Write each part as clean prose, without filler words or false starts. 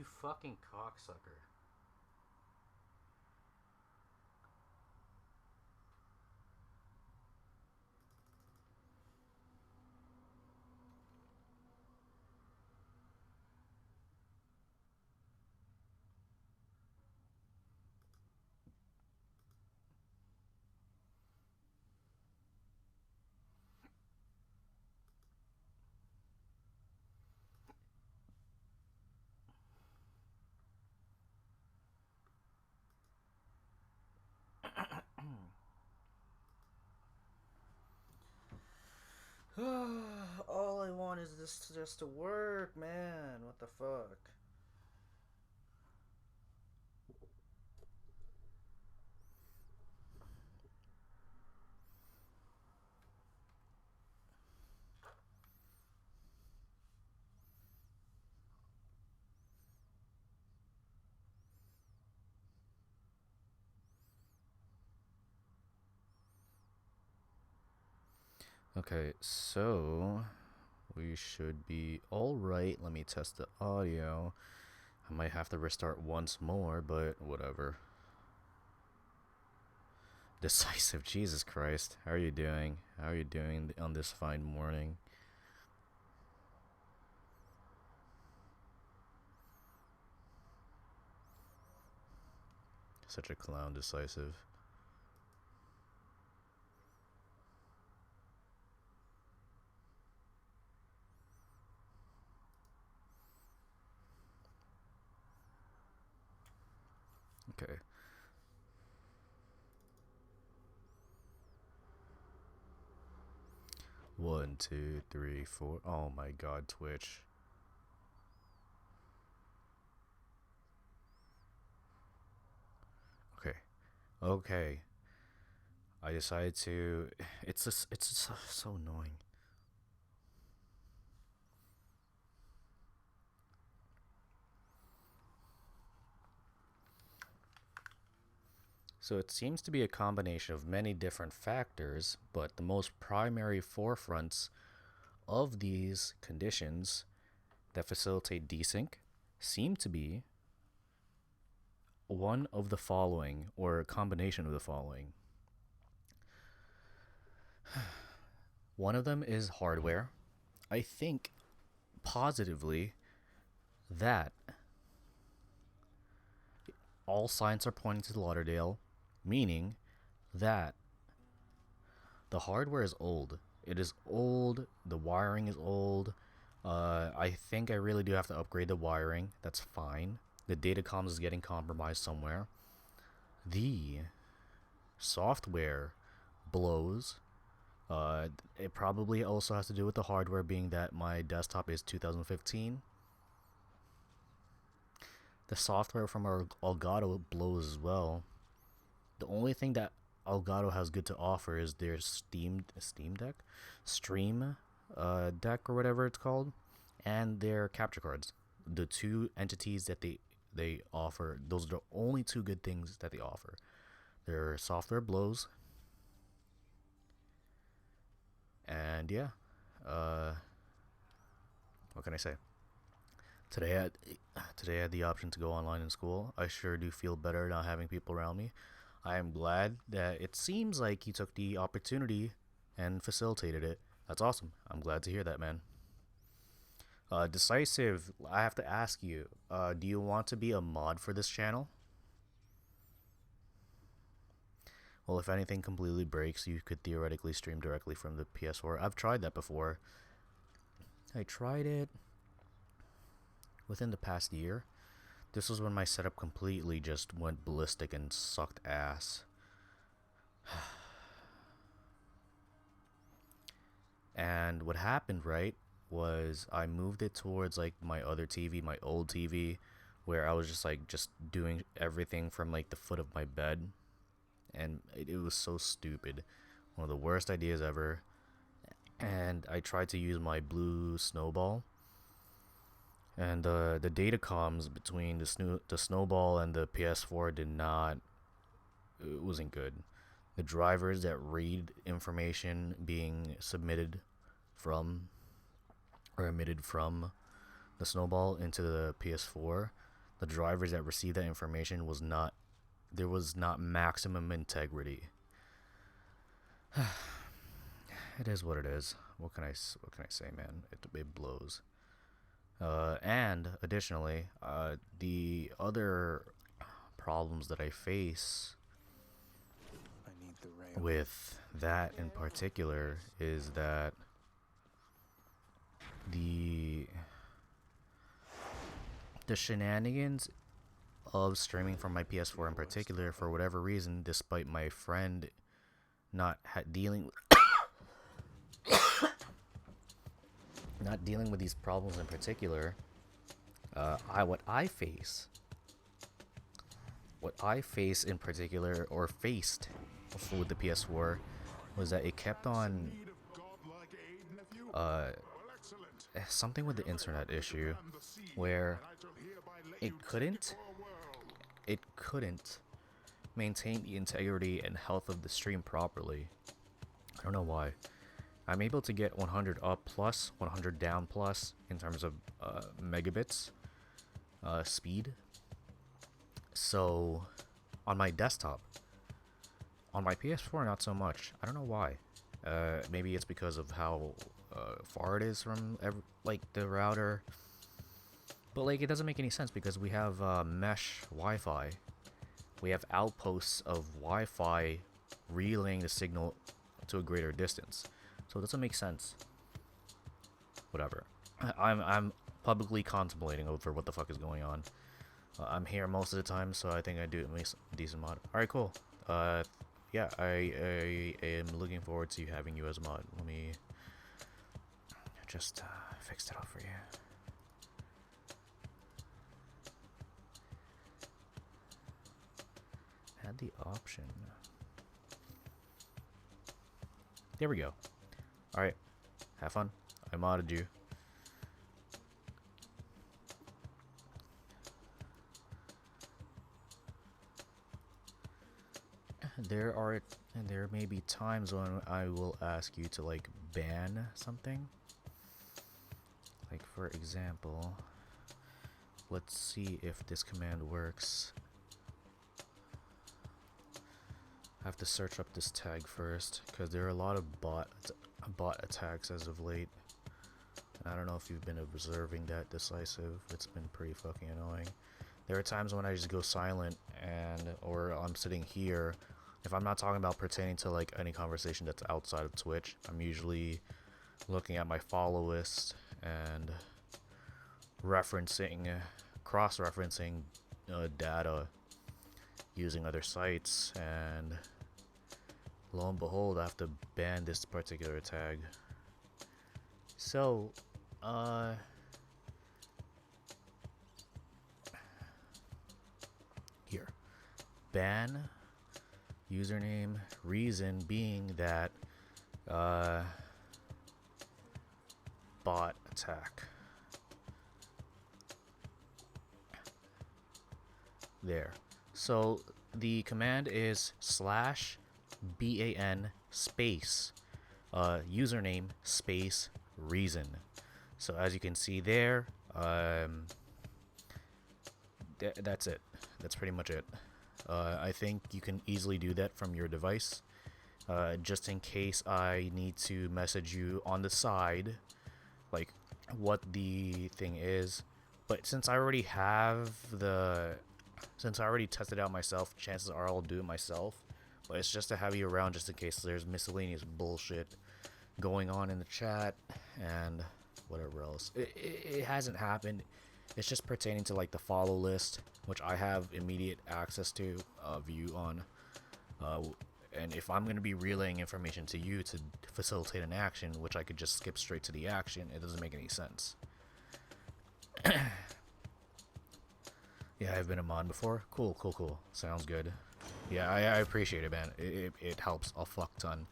You fucking cocksucker. All I want is this just to work, man. What the fuck? Okay, so we should be all right. Let me test the audio. I might have to restart once more, but whatever. Decisive, Jesus Christ. How are you doing? How are you doing on this fine morning? Such a clown, Decisive. Okay. One, two, three, four. Oh my god, Twitch. Okay. Okay. I decided to. It's so annoying. So it seems to be a combination of many different factors, but the most primary forefronts of these conditions that facilitate desync seem to be one of the following, or a combination of the following. One of them is hardware. I think positively that all signs are pointing to Lauderdale, meaning that the hardware is old. It is old. The wiring is old. I think I really do have to upgrade the wiring. That's fine. The datacom is getting compromised somewhere. The software blows. It probably also has to do with the hardware, being that my desktop is 2015. The software from our Elgato blows as well. The only thing that Elgato has good to offer is their Steam Deck, Stream Deck or whatever it's called, and their capture cards. The two entities that they offer, those are the only two good things that they offer. Their software blows, and yeah, uh, what can I say? Today today I had the option to go online in school. I sure do feel better not having people around me. I am glad that it seems like you took the opportunity and facilitated it. That's awesome. I'm glad to hear that, man. Decisive, I have to ask you, do you want to be a mod for this channel? Well, if anything completely breaks, you could theoretically stream directly from the PS4. I've tried that before. I tried it within the past year. This was when my setup completely just went ballistic and sucked ass. And what happened, right, was I moved it towards like my other TV, my old TV, where I was just doing everything from like the foot of my bed, and it was so stupid. One of the worst ideas ever. And I tried to use my blue snowball, and the data comms between the snowball and the PS4 did not. It wasn't good. The drivers that read information being submitted from or emitted from the snowball into the PS4 the drivers that received that information was not, there was not maximum integrity. It is what it is. What can I say, man? It blows. And additionally, the other problems that I face with that in particular is that the shenanigans of streaming from my PS4 in particular, for whatever reason, despite my friend not dealing not dealing with these problems in particular, what I face in particular, or faced with the PS4, was that it kept on something with the internet issue where it couldn't maintain the integrity and health of the stream properly. I don't know why. I'm able to get 100 up plus, 100 down plus in terms of megabits speed. So on my desktop, on my PS4, not so much. I don't know why. Maybe it's because of how far it is from like the router. But like, it doesn't make any sense because we have mesh Wi-Fi. We have outposts of Wi-Fi relaying the signal to a greater distance. So it doesn't make sense. Whatever. I'm publicly contemplating over what the fuck is going on. I'm here most of the time, so I think I do at least a decent mod. Alright, cool. Yeah, I am looking forward to having you as a mod. Let me just fix it up for you. Had the option. There we go. Alright, have fun. I modded you. There may be times when I will ask you to like ban something. Like for example, let's see if this command works. I have to search up this tag first because there are a lot of bot attacks as of late. And I don't know if you've been observing that decisive. It's been pretty fucking annoying. There are times when I just go silent or I'm sitting here. If I'm not talking about pertaining to like any conversation that's outside of Twitch, I'm usually looking at my follow list and cross-referencing data using other sites, and lo and behold, I have to ban this particular tag. So, here, ban username, reason being that bot attack. There. So the command is /ban space username space reason. So as you can see there, that's it. That's pretty much it. I think you can easily do that from your device. Just in case I need to message you on the side, like what the thing is. But since I already tested out myself, chances are I'll do it myself. But it's just to have you around just in case there's miscellaneous bullshit going on in the chat and whatever else. It hasn't happened. It's just pertaining to like the follow list, which I have immediate access to, view on. And if I'm going to be relaying information to you to facilitate an action, which I could just skip straight to the action, it doesn't make any sense. Yeah, I've been a mod before. Cool. Sounds good. Yeah, I appreciate it, man. It helps a fuck ton.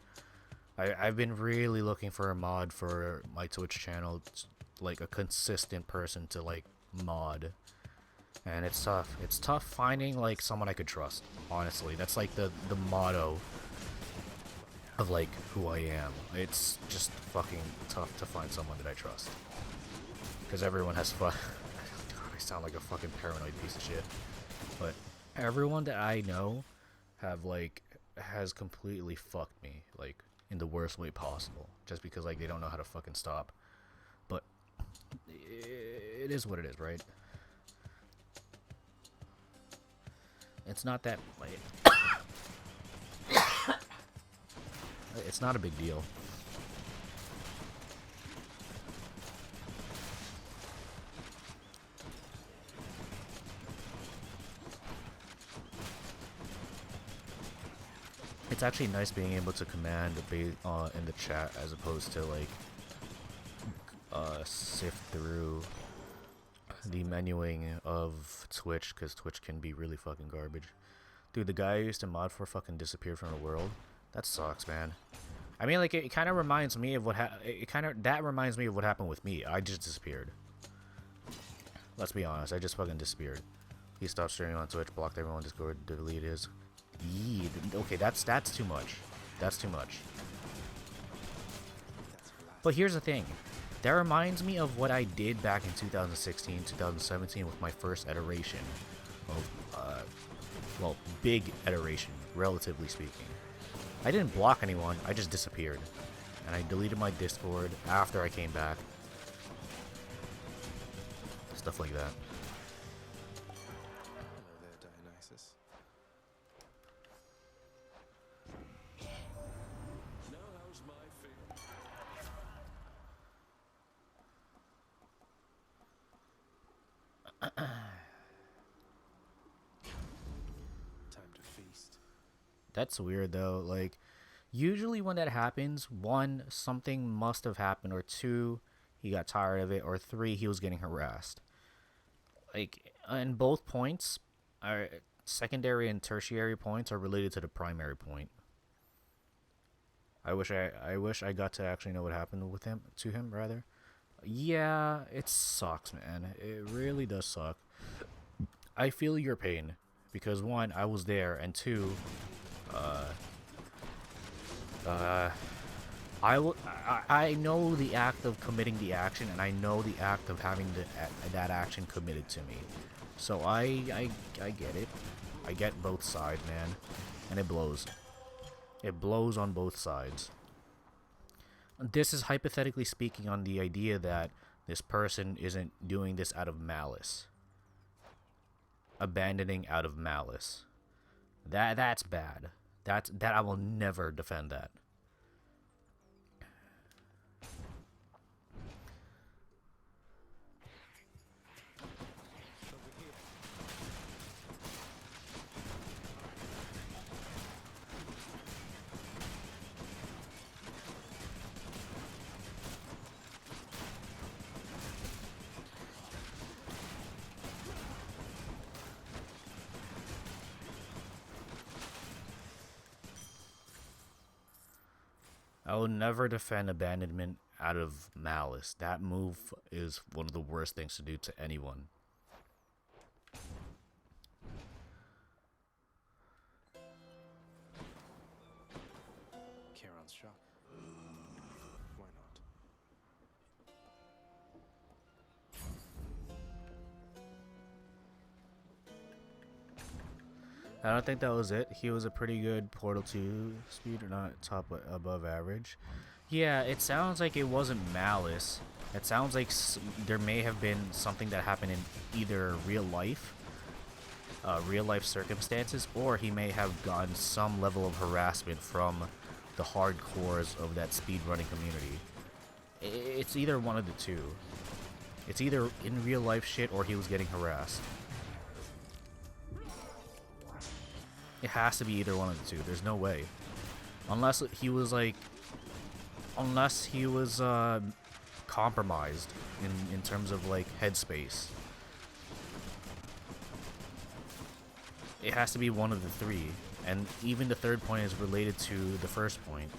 I've been really looking for a mod for my Twitch channel, like a consistent person to like mod. And it's tough. It's tough finding like someone I could trust. Honestly, that's like the motto of like who I am. It's just fucking tough to find someone that I trust. Because everyone has fun. God, I sound like a fucking paranoid piece of shit. But everyone that I know have like has completely fucked me, like in the worst way possible, just because like they don't know how to fucking stop. But it is what it is, right? It's not that like it's not a big deal. It's actually nice being able to command in the chat as opposed to like sift through the menuing of Twitch, because Twitch can be really fucking garbage. Dude, the guy I used to mod for fucking disappeared from the world. That sucks, man. I mean, like, it kind of reminds me of that reminds me of what happened with me. I just disappeared. Let's be honest, I just fucking disappeared. He stopped streaming on Twitch, blocked everyone on Discord, deleted his... Yee, okay, that's too much. That's too much. But here's the thing. That reminds me of what I did back in 2016, 2017 with my first iteration of, well, big iteration, relatively speaking. I didn't block anyone, I just disappeared. And I deleted my Discord after I came back. Stuff like that. Hello there, Dionysus. Now how's my fate? Time to feast. That's weird though, like, usually when that happens, one, something must have happened, or two, he got tired of it, or three, he was getting harassed. Like, and both points are secondary and tertiary points are related to the primary point. I wish I got to actually know what happened with him, to him rather. Yeah, it sucks, man. It really does suck. I feel your pain because one, I was there, and two, I know the act of committing the action, and I know the act of having that action committed to me. So I get it. I get both sides, man, and it blows. It blows on both sides. This is hypothetically speaking on the idea that this person isn't doing this out of malice. Abandoning out of malice. That's bad. That I will never defend that. I will never defend abandonment out of malice. That move is one of the worst things to do to anyone. Charon's shop. Why not? I don't think that was it. He was a pretty good Portal 2 speed, or not top above average. Yeah, it sounds like it wasn't malice. It sounds like there may have been something that happened in either real life circumstances, or he may have gotten some level of harassment from the hardcores of that speedrunning community. It's either one of the two. It's either in real life shit or he was getting harassed. It has to be either one of the two. There's no way. Unless he was like... Unless he was compromised in terms of like headspace. It has to be one of the three. And even the third point is related to the first point.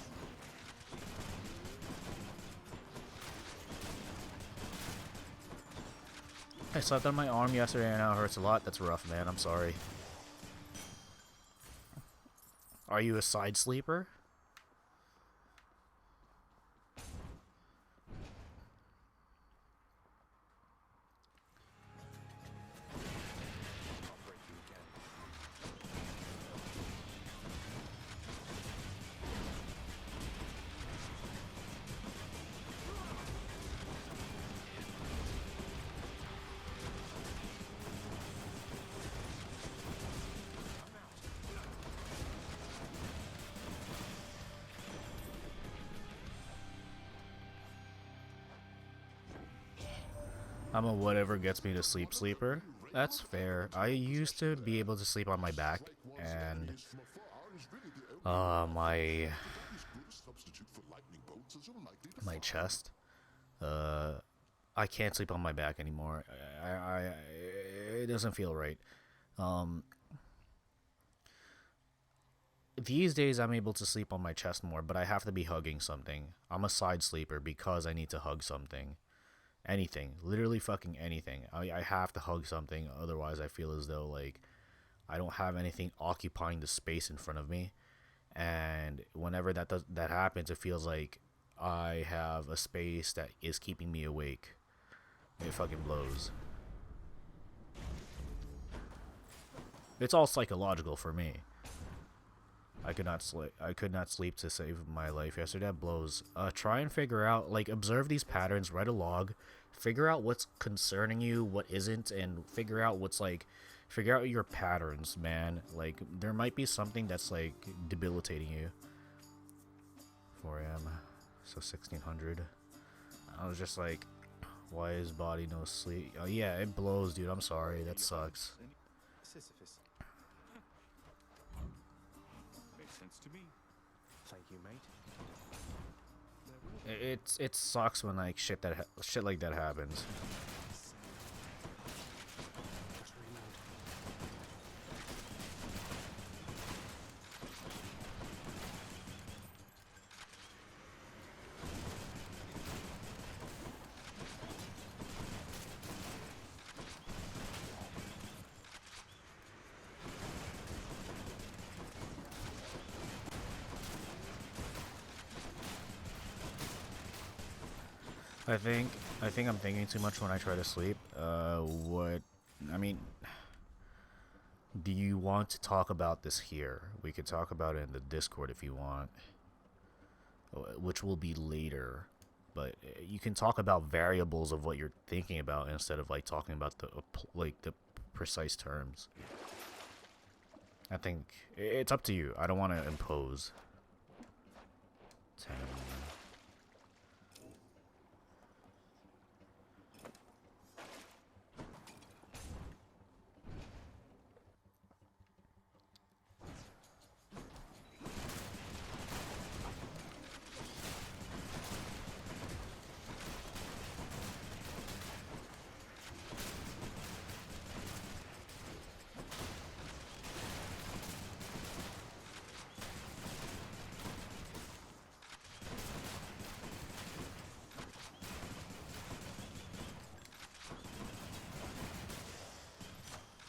I slept on my arm yesterday and now it hurts a lot. That's rough, man. I'm sorry. Are you a side sleeper? I'm a whatever gets me to sleep sleeper. That's fair. I used to be able to sleep on my back, and my chest. Uh, I can't sleep on my back anymore. It doesn't feel right. Um, these days I'm able to sleep on my chest more, but I have to be hugging something. I'm a side sleeper because I need to hug something. Anything, literally fucking anything. I have to hug something, otherwise I feel as though like I don't have anything occupying the space in front of me. And whenever that happens, it feels like I have a space that is keeping me awake. It fucking blows. It's all psychological for me. I could not sleep. I could not sleep to save my life yesterday. That blows. Try and figure out, like, observe these patterns. Write a log. Figure out what's concerning you, what isn't, and figure out what's like. Figure out your patterns, man. Like, there might be something that's like debilitating you. 4 a.m. So 1600. I was just like, why is body no sleep? Oh yeah, it blows, dude. I'm sorry. That sucks. Sisyphus. Makes sense to me. Thank you, mate. It sucks when like shit like that happens. Just reload. I think I'm thinking too much when I try to sleep. What? I mean, do you want to talk about this here? We could talk about it in the Discord if you want, which will be later. But you can talk about variables of what you're thinking about instead of like talking about the precise terms. I think it's up to you. I don't want to impose. 10.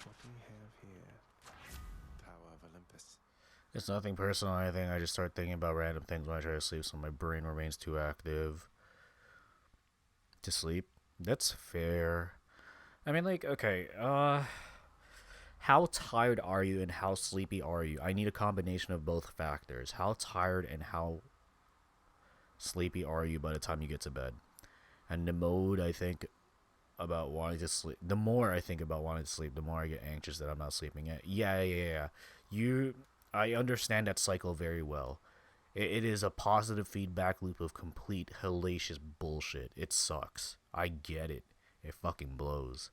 What do we have here? Power of Olympus. It's nothing personal or anything. I just start thinking about random things when I try to sleep, so my brain remains too active to sleep. That's fair. I mean, like, okay, how tired are you and how sleepy are you? I need a combination of both factors. How tired and how sleepy are you by the time you get to bed? And the mode I think about wanting to sleep, the more I think about wanting to sleep, the more I get anxious that I'm not sleeping yet. Yeah. I understand that cycle very well. It is a positive feedback loop of complete hellacious bullshit. It sucks. I get it. It fucking blows.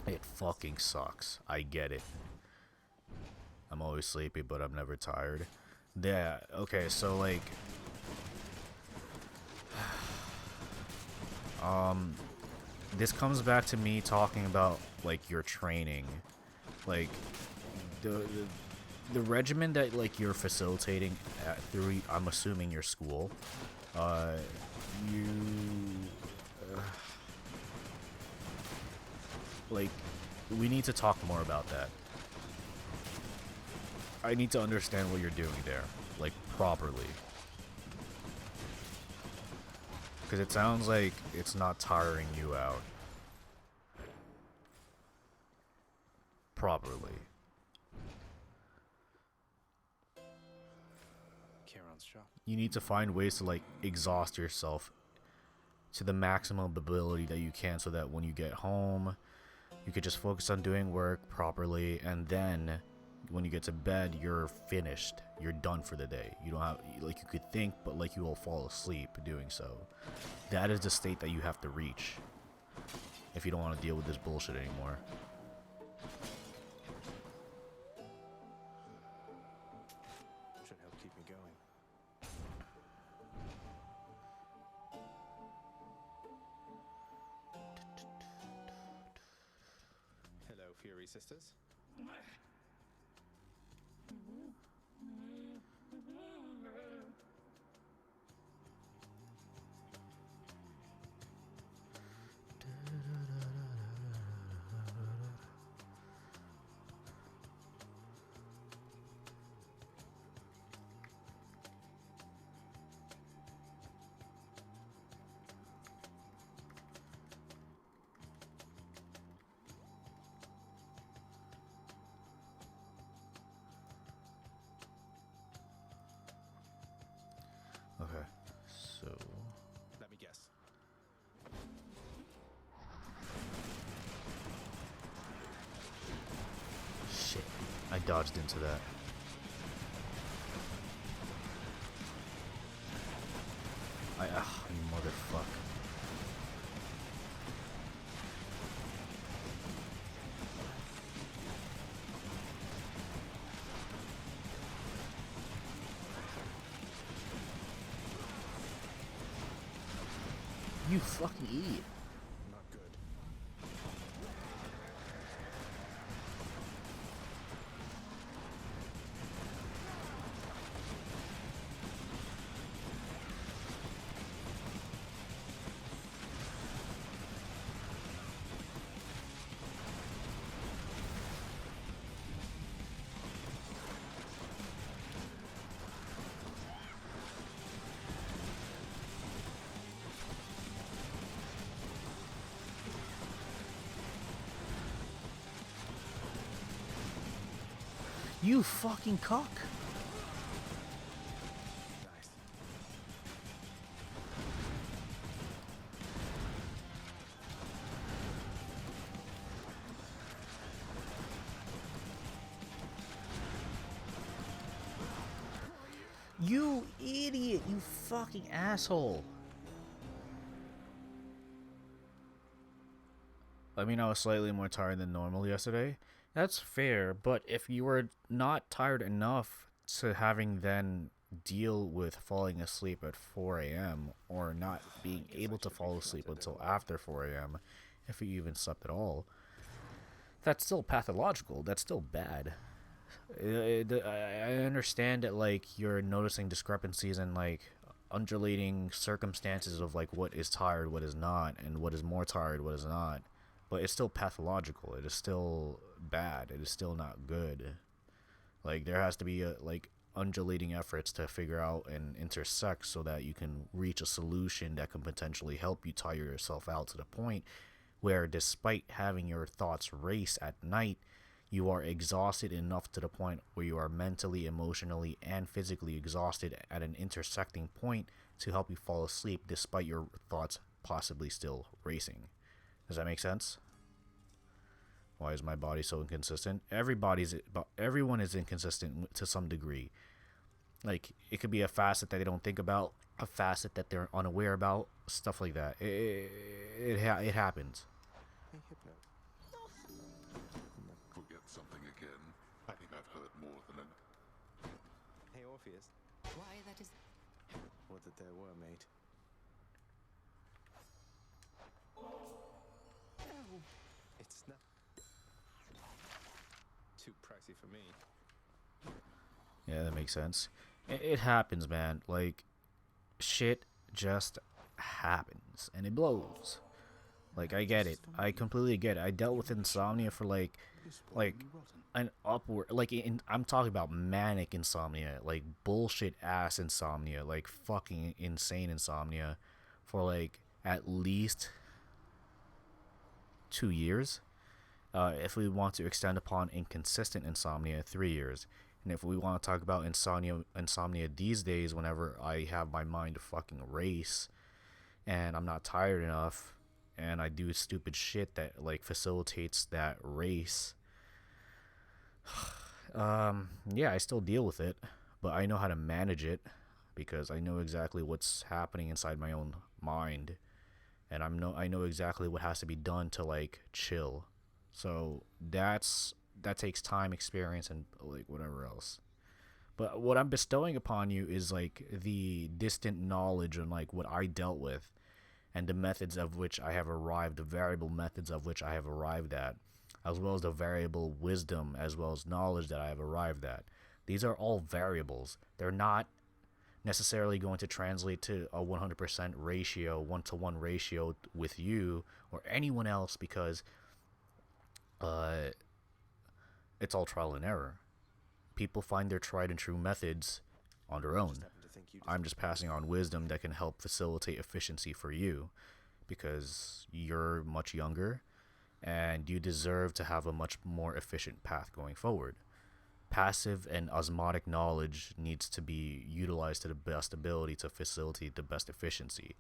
It fucking sucks. I get it. I'm always sleepy, but I'm never tired. Yeah, okay, so like this comes back to me talking about like your training. Like the the regimen that like you're facilitating through, I'm assuming, your school. You like we need to talk more about that. I need to understand what you're doing there, like, properly. Because it sounds like it's not tiring you out properly. Kieran's shop. You need to find ways to, like, exhaust yourself to the maximum ability that you can so that when you get home, you could just focus on doing work properly and then when you get to bed, you're finished. You're done for the day. You don't have, like, you could think, but like you will fall asleep doing so. That is the state that you have to reach if you don't want to deal with this bullshit anymore. Should help keep me going. Hello, Fury Sisters. Okay, so Let me guess. shit, I dodged into that. You motherfucker. You fucking idiot. Not good. You fucking cock. Nice. You idiot, you fucking asshole. I mean, I was slightly more tired than normal yesterday. That's fair, but if you were not tired enough to having then deal with falling asleep at 4 a.m. or not being able to fall asleep until after 4 a.m., if you even slept at all, that's still pathological. That's still bad. I understand that, like, you're noticing discrepancies and, like, undulating circumstances of, like, what is tired, what is not, and what is more tired, what is not. But it's still pathological. It is still bad. It is still not good. Like, there has to be, like, undulating efforts to figure out and intersect so that you can reach a solution that can potentially help you tire yourself out to the point where, despite having your thoughts race at night, you are exhausted enough to the point where you are mentally, emotionally, and physically exhausted at an intersecting point to help you fall asleep despite your thoughts possibly still racing. Does that make sense? Why is my body so inconsistent? Everyone is inconsistent to some degree. Like, it could be a facet that they don't think about, a facet that they're unaware about, stuff like that. It happens. Hey, Hypno. Forget something again. I think I've heard more than an... Hey, Orpheus. Why, that is... What that there were, mate. It's not too pricey for me. Yeah, that makes sense. It happens, man. Like, shit just happens, and it blows. Like, I get it. I completely get it. I dealt with insomnia for, like an upward, like, I'm talking about manic insomnia, like, bullshit ass insomnia, like, fucking insane insomnia for, like, at least 2 years. If we want to extend upon inconsistent insomnia, 3 years. And if we want to talk about insomnia these days, whenever I have my mind to fucking race and I'm not tired enough and I do stupid shit that, like, facilitates that race, Yeah, I still deal with it, but I know how to manage it because I know exactly what's happening inside my own mind, and I know exactly what has to be done to like chill. So that takes time, experience, and like whatever else. But what I'm bestowing upon you is like the distant knowledge on like what I dealt with and the methods of which I have arrived, the variable methods of which I have arrived at, as well as the variable wisdom as well as knowledge that I have arrived at. These are all variables. They're not necessarily going to translate to a 100% ratio, 1-to-1 ratio with you or anyone else because uh, it's all trial and error. People find their tried and true methods on their I own. just happen to think you I'm deserve just the passing best. on wisdom that can help facilitate efficiency for you because you're much younger and you deserve to have a much more efficient path going forward. Passive and osmotic knowledge needs to be utilized to the best ability to facilitate the best efficiency.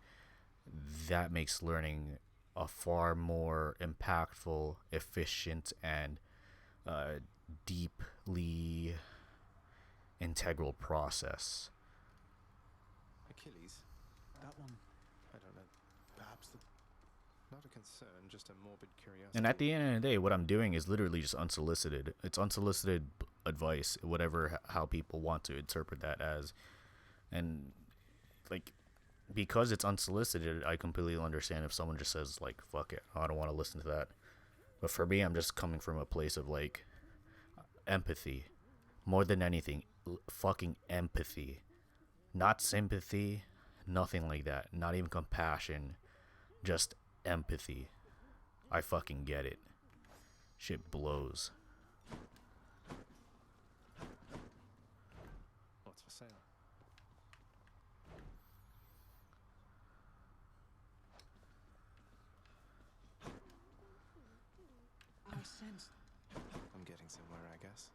That makes learning a far more impactful, efficient, and uh, deeply integral process. Achilles? That one? I don't know. Perhaps the... Not a concern, just a morbid And at curiosity. the end of the day, what I'm doing is literally just unsolicited. It's unsolicited advice, whatever how people want to interpret that as. And like because it's unsolicited, I completely understand if someone just says like fuck it, I don't want to listen to that. But for me, I'm just coming from a place of like empathy more than anything, fucking empathy. Not sympathy, nothing like that. Not even compassion, just empathy. I fucking get it. Shit blows. What's for sale? I sense. I'm getting somewhere, I guess.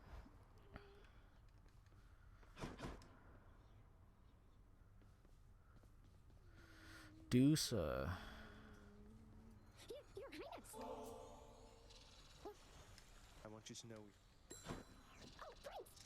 Deuce, Your Highness! I want you to know... Oh, Prince!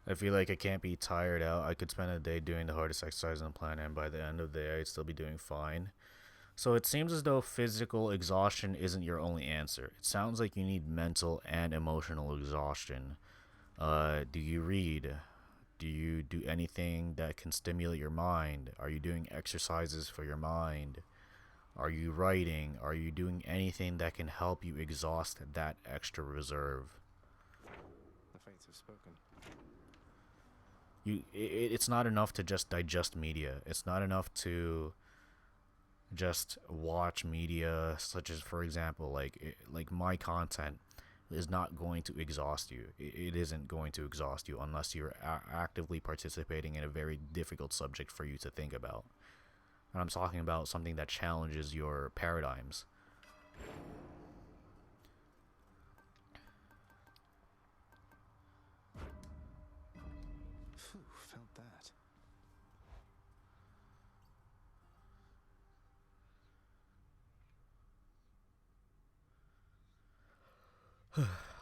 I feel like I can't be tired out. I could spend a day doing the hardest exercise on the planet, and by the end of the day, I'd still be doing fine. So it seems as though physical exhaustion isn't your only answer. It sounds like you need mental and emotional exhaustion. Do you read? Do you do anything that can stimulate your mind? Are you doing exercises for your mind? Are you writing? Are you doing anything that can help you exhaust that extra reserve? The fates have spoken. It's not enough to just digest media. It's not enough to just watch media such as, for example, like my content is not going to exhaust you. It isn't going to exhaust you unless you're actively participating in a very difficult subject for you to think about. And I'm talking about something that challenges your paradigms. Phew, felt that.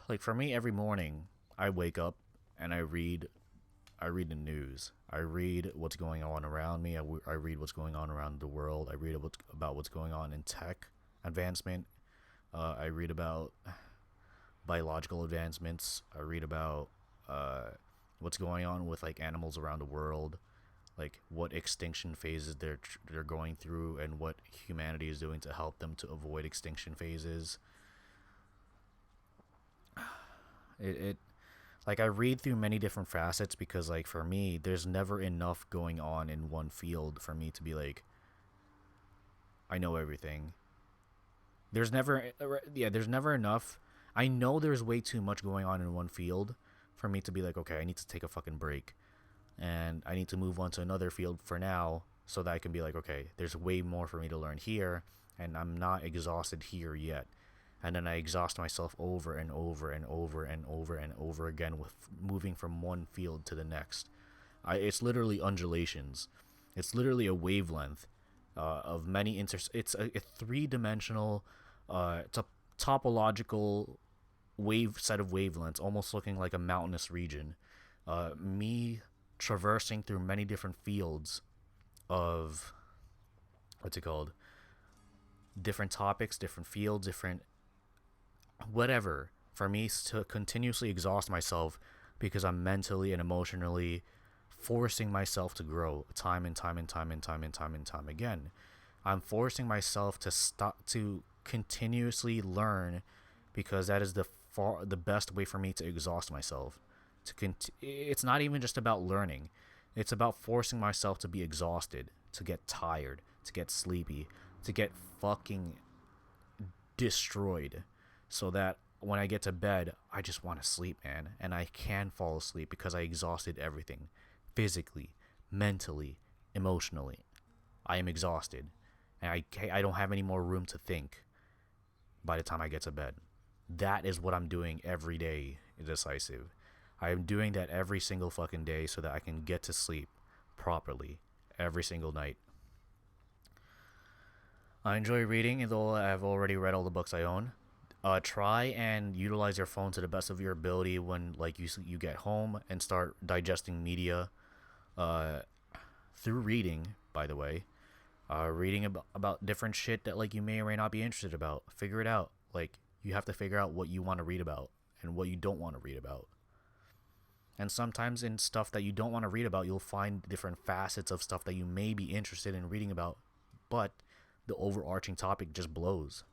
Like for me, every morning I wake up and I read the news. I read what's going on around me. I read what's going on around the world. I read about what's going on in tech advancement. I read about biological advancements. I read about uh, what's going on with like animals around the world, like what extinction phases they're going through, and what humanity is doing to help them to avoid extinction phases. It like I read through many different facets because like for me, there's never enough going on in one field for me to be like I know everything. There's never there's never enough. I know there's way too much going on in one field for me to be like, okay, I need to take a fucking break. and I need to move on to another field for now so that I can be like, okay, there's way more for me to learn here, and I'm not exhausted here yet. And then I exhaust myself over and over and over and over and over again with moving from one field to the next. It's literally undulations. It's literally a wavelength of many It's a three-dimensional, topological wave set of wavelengths, almost looking like a mountainous region. Me traversing through many different fields of what's it called? Different topics, different fields, different whatever. For me to continuously exhaust myself because I'm mentally and emotionally forcing myself to grow time and time and time and time and time and time again. I'm forcing myself to stop to continuously learn because that is the best way for me to exhaust myself. It's not even just about learning. It's about forcing myself to be exhausted, to get tired, to get sleepy, to get fucking destroyed so that when I get to bed, I just want to sleep, man. And I can fall asleep because I exhausted everything. Physically, mentally, emotionally. I am exhausted. And I don't have any more room to think by the time I get to bed. That is what I'm doing every day in Decisive. I am doing that every single fucking day so that I can get to sleep properly every single night. I enjoy reading, though I've already read all the books I own. Try and utilize your phone to the best of your ability when like you get home and start digesting media through reading, by the way. Reading about different shit that like you may or may not be interested about. Figure it out. Like you have to figure out what you want to read about and what you don't want to read about. And sometimes in stuff that you don't want to read about, you'll find different facets of stuff that you may be interested in reading about, but the overarching topic just blows.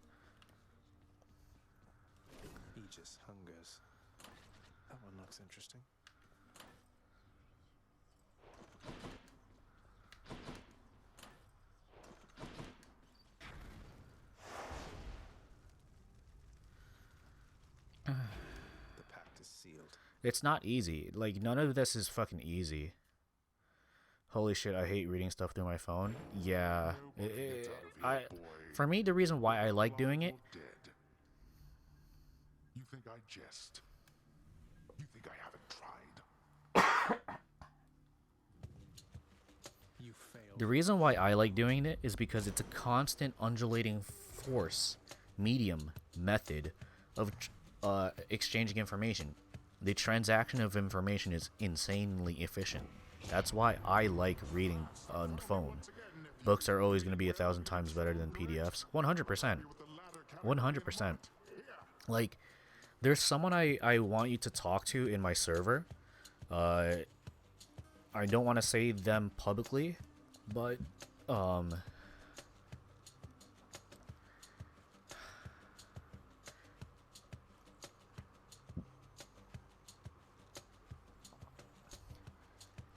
Aegis hungers. That one looks interesting. The pact is sealed. It's not easy. Like, none of this is fucking easy. Holy shit, I hate reading stuff through my phone. Yeah. For me, the reason why I like doing it... You think I jest? You think I haven't tried? You failed. The reason why I like doing it is because it's a constant undulating force, medium, method of exchanging information. The transaction of information is insanely efficient. That's why I like reading on the phone. Books are always going to be 1,000 times better than PDFs. 100%. 100%. Like, there's someone I want you to talk to in my server. I don't want to say them publicly, but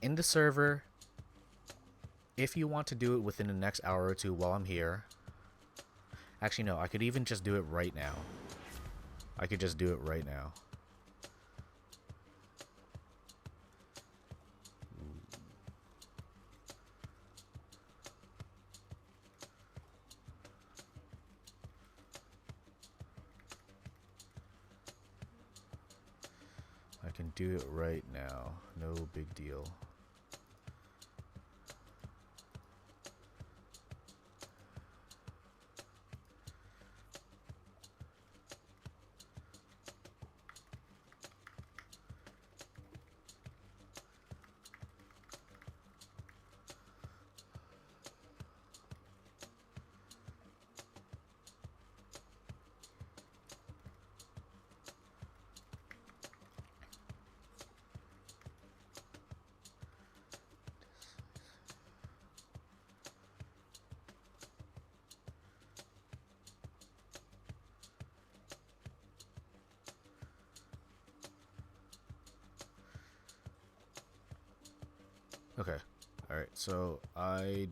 in the server, if you want to do it within the next hour or two while I'm here, actually no, I could even just do it right now. I could just do it right now. I can do it right now. No big deal. Okay. Alright, so I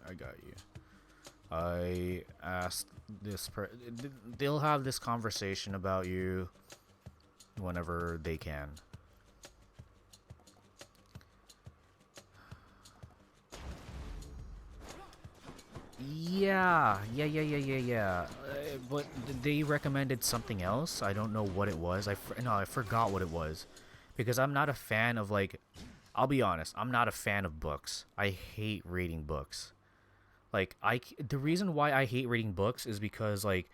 got you. I asked they'll have this conversation about you whenever they can. Yeah. But they recommended something else. I don't know what it was. No, I forgot what it was, because I'm not a fan of like. I'll be honest. I'm not a fan of books. I hate reading books. Like the reason why I hate reading books is because like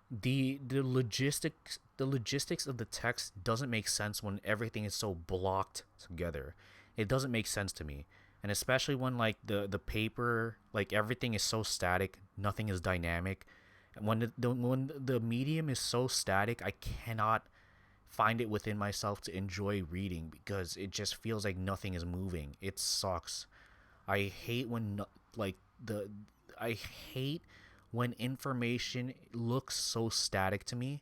the logistics of the text doesn't make sense when everything is so blocked together. It doesn't make sense to me. And especially when like the paper, like everything is so static, nothing is dynamic. When the medium is so static, I cannot find it within myself to enjoy reading because it just feels like nothing is moving. It sucks. I hate when like the I hate when information looks so static to me,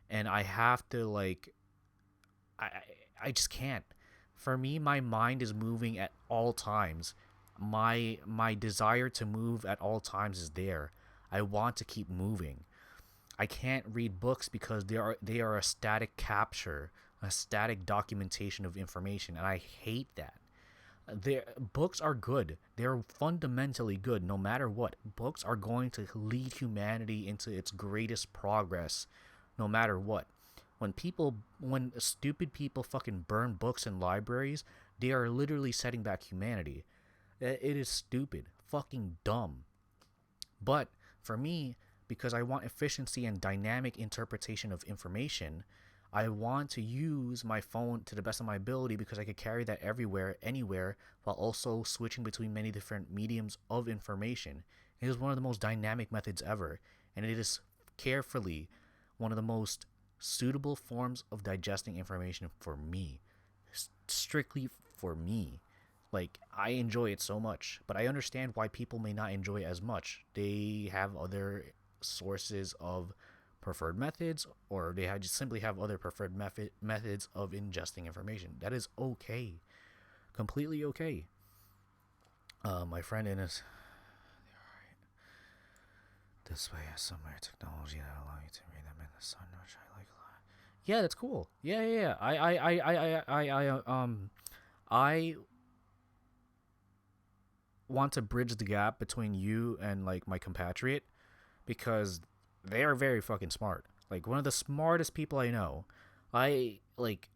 and I have to like I I just can't. For me, my mind is moving at all times. My desire to move at all times is there. I want to keep moving. I can't read books because they are a static capture, a static documentation of information, and I hate that. Their books are good. They're fundamentally good no matter what. Books are going to lead humanity into its greatest progress no matter what. When stupid people fucking burn books in libraries, they are literally setting back humanity. It is stupid, fucking dumb. But for me, because I want efficiency and dynamic interpretation of information, I want to use my phone to the best of my ability because I could carry that everywhere, anywhere, while also switching between many different mediums of information. It is one of the most dynamic methods ever, and it is carefully one of the most suitable forms of digesting information for me. Strictly for me. Like, I enjoy it so much, but I understand why people may not enjoy it as much. They have other sources of preferred methods, or just simply have other preferred methods of ingesting information. That is okay. Completely okay. My friend in his this way has some rare technology that allow you to read them in the sun, which I like a lot. Yeah, that's cool. Yeah. I want to bridge the gap between you and like my compatriot because they are very fucking smart. Like one of the smartest people I know. I like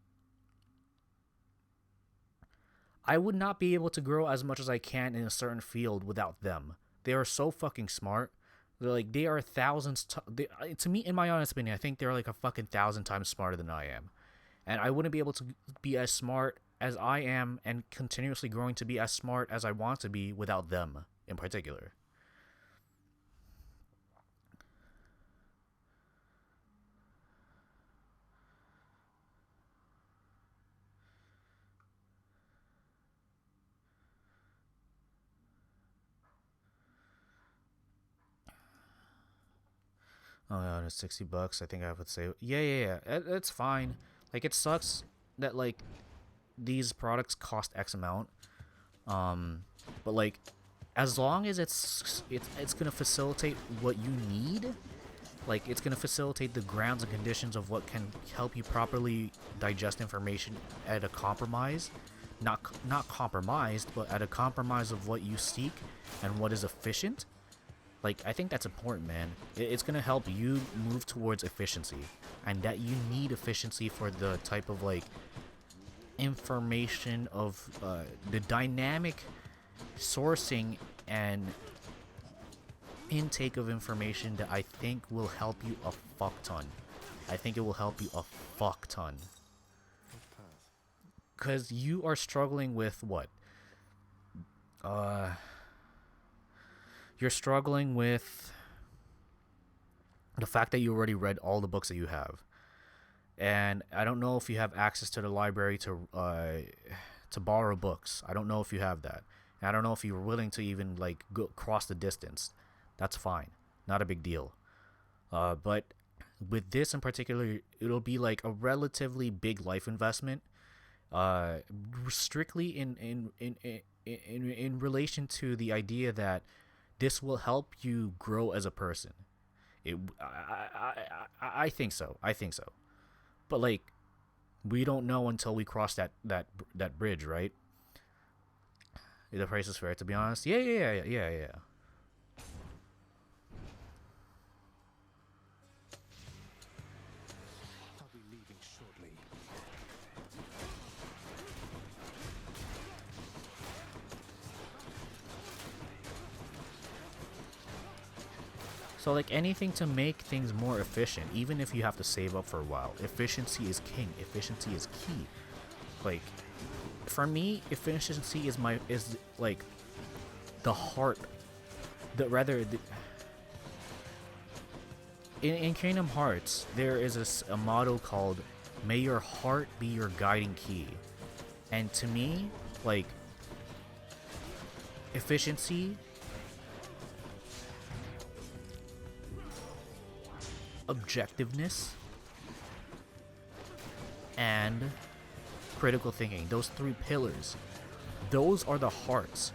I would not be able to grow as much as I can in a certain field without them. They are so fucking smart. They are thousands. To me, in my honest opinion, I think they're like a fucking thousand times smarter than I am, and I wouldn't be able to be as smart as I am and continuously growing to be as smart as I want to be without them in particular. Oh yeah, it's $60. I think I would say yeah. It's fine. Like it sucks that like these products cost X amount. Um, but like as long as it's gonna facilitate what you need, like it's gonna facilitate the grounds and conditions of what can help you properly digest information at a compromise, not compromised, but at a compromise of what you seek and what is efficient. Like I think that's important, man. It's gonna help you move towards efficiency, and that you need efficiency for the type of like information of the dynamic sourcing and intake of information that I think will help you a fuck ton. I think it will help you a fuck ton. Which path? Cause you are struggling with what? Uh, you're struggling with the fact that you already read all the books that you have, and I don't know if you have access to the library to borrow books. I don't know if you have that. And I don't know if you're willing to even like go cross the distance. That's fine, not a big deal. But with this in particular, it'll be like a relatively big life investment. Uh, Strictly in relation to the idea that this will help you grow as a person. I think so. I think so. But like, we don't know until we cross that bridge, right? The price is fair, to be honest. Yeah. So like anything to make things more efficient, even if you have to save up for a while. Efficiency is king. Efficiency is key. Like for me, efficiency is like the heart. In Kingdom Hearts, there is a motto called "May your heart be your guiding key," and to me, like efficiency, objectiveness, and critical thinking, those three pillars, those are the hearts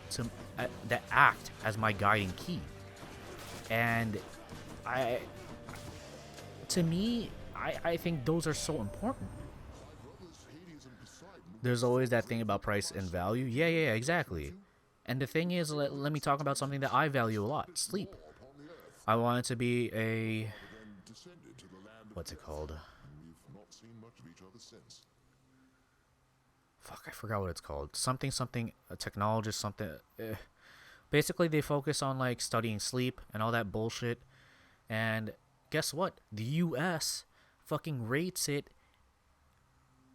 that act as my guiding key. And to me, I think those are so important. There's always that thing about price and value. Yeah, exactly. And the thing is, let me talk about something that I value a lot: sleep. I want it to be a, what's it called? Fuck, I forgot what it's called. Something, a technologist, something. Basically, they focus on like studying sleep and all that bullshit. And guess what? The U.S. fucking rates it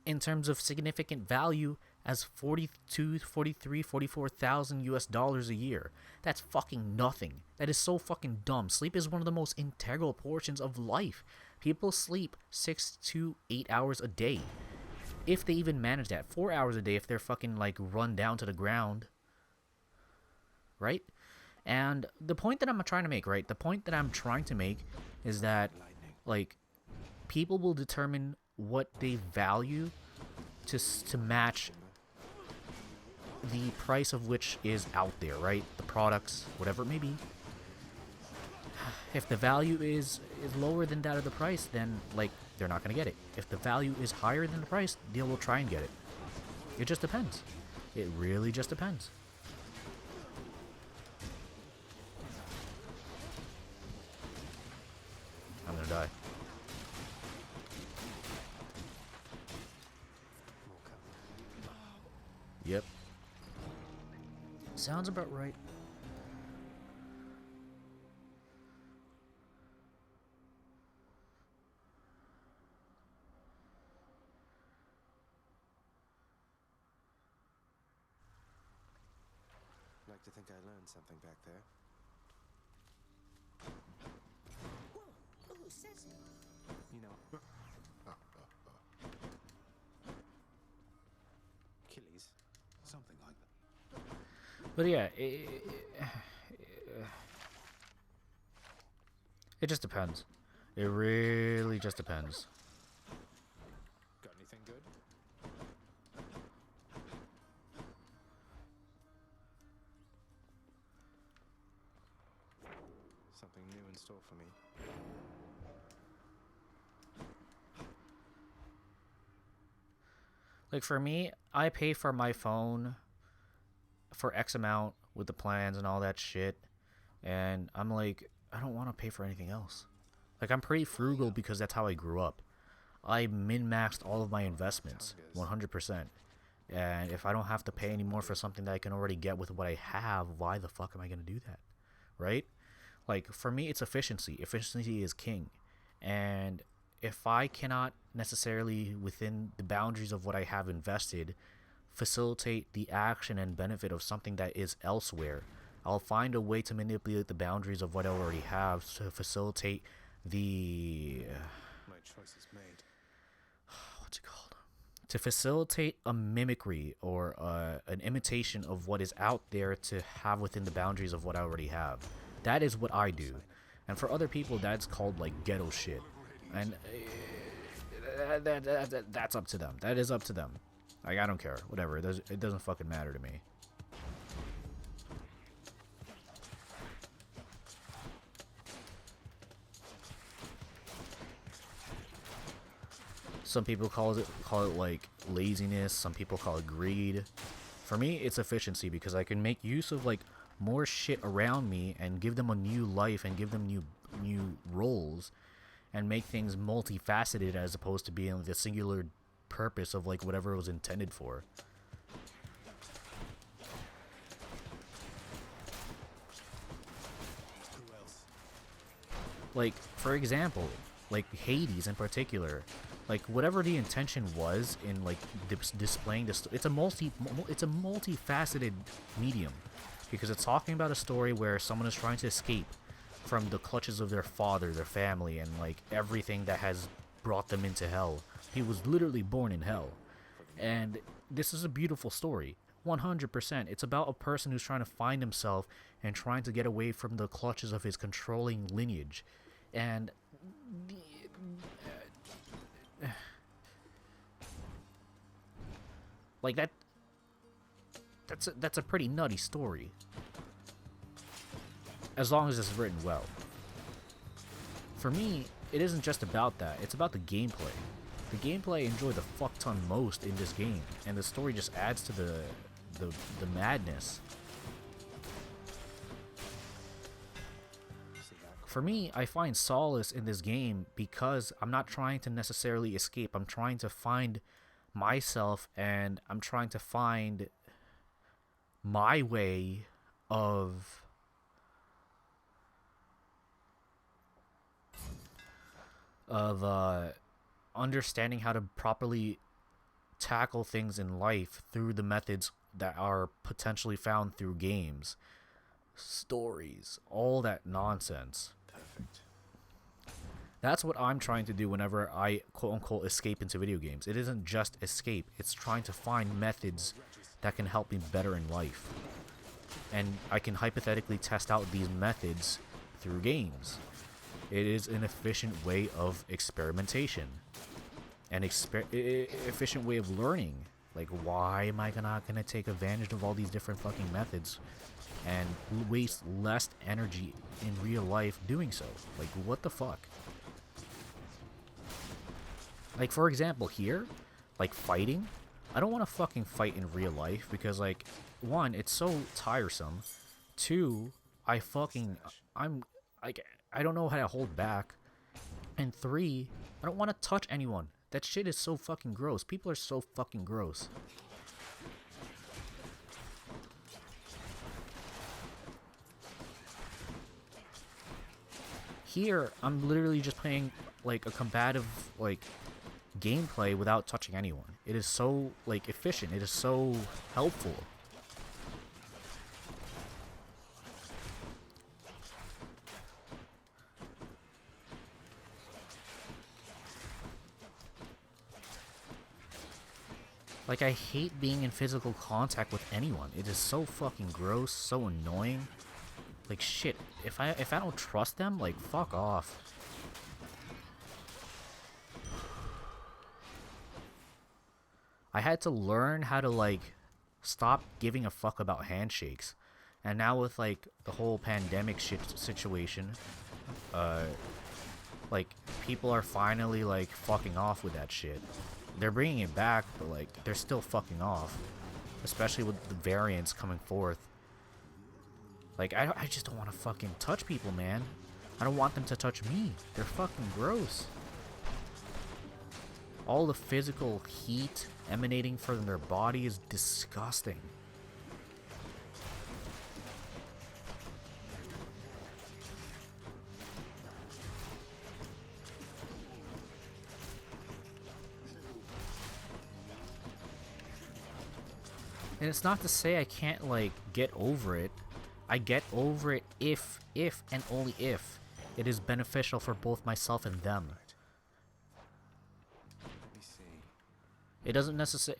in terms of significant value as 42, 43, 44,000 US dollars a year. That's fucking nothing. That is so fucking dumb. Sleep is one of the most integral portions of life. People sleep 6 to 8 hours a day. If they even manage that. 4 hours a day if they're fucking like run down to the ground. Right? And the point that I'm trying to make, right? The point that I'm trying to make is that like people will determine what they value to match the price of which is out there, right? The products, whatever it may be. If the value is lower than that of the price, then like they're not gonna get it. If the value is higher than the price, they will try and get it. It just depends. It really just depends. I'm gonna die. Yep. Sounds about right. Like to think I learned something back there. Whoa, who says it? You know, Achilles. Something like that. But yeah, it just depends. It really just depends. Got anything good? Something new in store for me. Like for me, I pay for my phone for X amount with the plans and all that shit. And I'm like, I don't want to pay for anything else. Like I'm pretty frugal because that's how I grew up. I min-maxed all of my investments, 100%. And if I don't have to pay any more for something that I can already get with what I have, why the fuck am I going to do that? Right? Like for me, it's efficiency. Efficiency is king. And if I cannot necessarily, within the boundaries of what I have invested, facilitate the action and benefit of something that is elsewhere, I'll find a way to manipulate the boundaries of what I already have to facilitate the My choice is made. what's it called? To facilitate a mimicry or an imitation of what is out there to have within the boundaries of what I already have. That is what I do. And for other people, that's called like ghetto shit. And that's up to them. That is up to them. Like, I don't care. Whatever. It doesn't fucking matter to me. Some people call it like laziness. Some people call it greed. For me, it's efficiency because I can make use of like more shit around me and give them a new life and give them new roles and make things multifaceted as opposed to being the singular purpose of like whatever it was intended for. Who else? Like, for example, like Hades in particular, like whatever the intention was in like displaying this, it's a multifaceted medium, because it's talking about a story where someone is trying to escape from the clutches of their father, their family, and like everything that has brought them into hell. He was literally born in hell. And this is a beautiful story. 100%. It's about a person who's trying to find himself and trying to get away from the clutches of his controlling lineage. And like that's a pretty nutty story. As long as it's written well. For me, it isn't just about that. It's about the gameplay. The gameplay I enjoy the fuck ton most in this game, and the story just adds to the madness. For me, I find solace in this game because I'm not trying to necessarily escape. I'm trying to find myself, and I'm trying to find my way of understanding how to properly tackle things in life through the methods that are potentially found through games, stories, all that nonsense. Perfect. That's what I'm trying to do whenever I quote-unquote escape into video games. It isn't just escape, it's trying to find methods that can help me better in life. And I can hypothetically test out these methods through games. It is an efficient way of experimentation. An efficient way of learning. Like, why am I not gonna take advantage of all these different fucking methods and waste less energy in real life doing so? Like, what the fuck? Like, for example, here, like fighting, I don't want to fucking fight in real life because, like, one, it's so tiresome. Two, I don't know how to hold back. And three, I don't want to touch anyone. That shit is so fucking gross. People are so fucking gross. Here, I'm literally just playing, like, a combative, like, gameplay without touching anyone. It is so, like, efficient. It is so helpful. Like, I hate being in physical contact with anyone. It is so fucking gross, so annoying. Like, shit, if I don't trust them, like, fuck off. I had to learn how to, like, stop giving a fuck about handshakes. And now with, like, the whole pandemic situation, like, people are finally, like, fucking off with that shit. They're bringing it back, but, like, they're still fucking off. Especially with the variants coming forth. Like, I just don't want to fucking touch people, man. I don't want them to touch me. They're fucking gross. All the physical heat emanating from their body is disgusting. And it's not to say I can't, like, get over it. I get over it if and only if it is beneficial for both myself and them. Let me see. It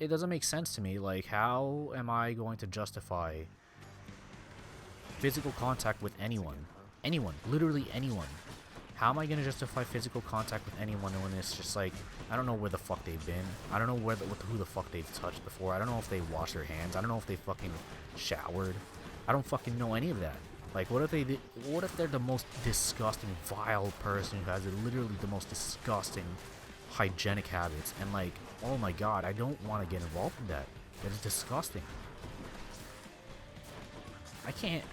doesn't make sense to me. Like, how am I going to justify physical contact with anyone? Anyone, literally anyone. How am I going to justify physical contact with anyone when it's just like, I don't know where the fuck they've been. I don't know who the fuck they've touched before. I don't know if they washed their hands. I don't know if they fucking showered. I don't fucking know any of that. Like, what if they're the most disgusting, vile person who has literally the most disgusting hygienic habits, and, like, oh my god, I don't want to get involved in that. That is disgusting. I can't.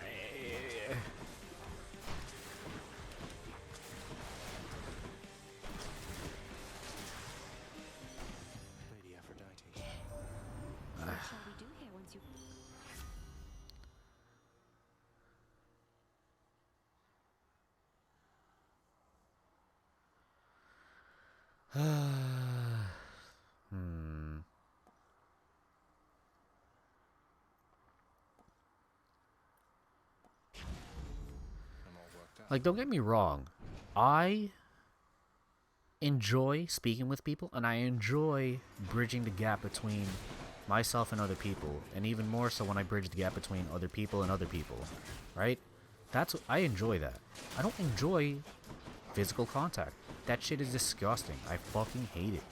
Lady Aphrodite. What shall we do here once you... Hmm. I'm all worked out. Like, don't get me wrong. I enjoy speaking with people, and I enjoy bridging the gap between myself and other people, and even more so when I bridge the gap between other people and other people, right? I enjoy that. I don't enjoy physical contact. That shit is disgusting. I fucking hate it.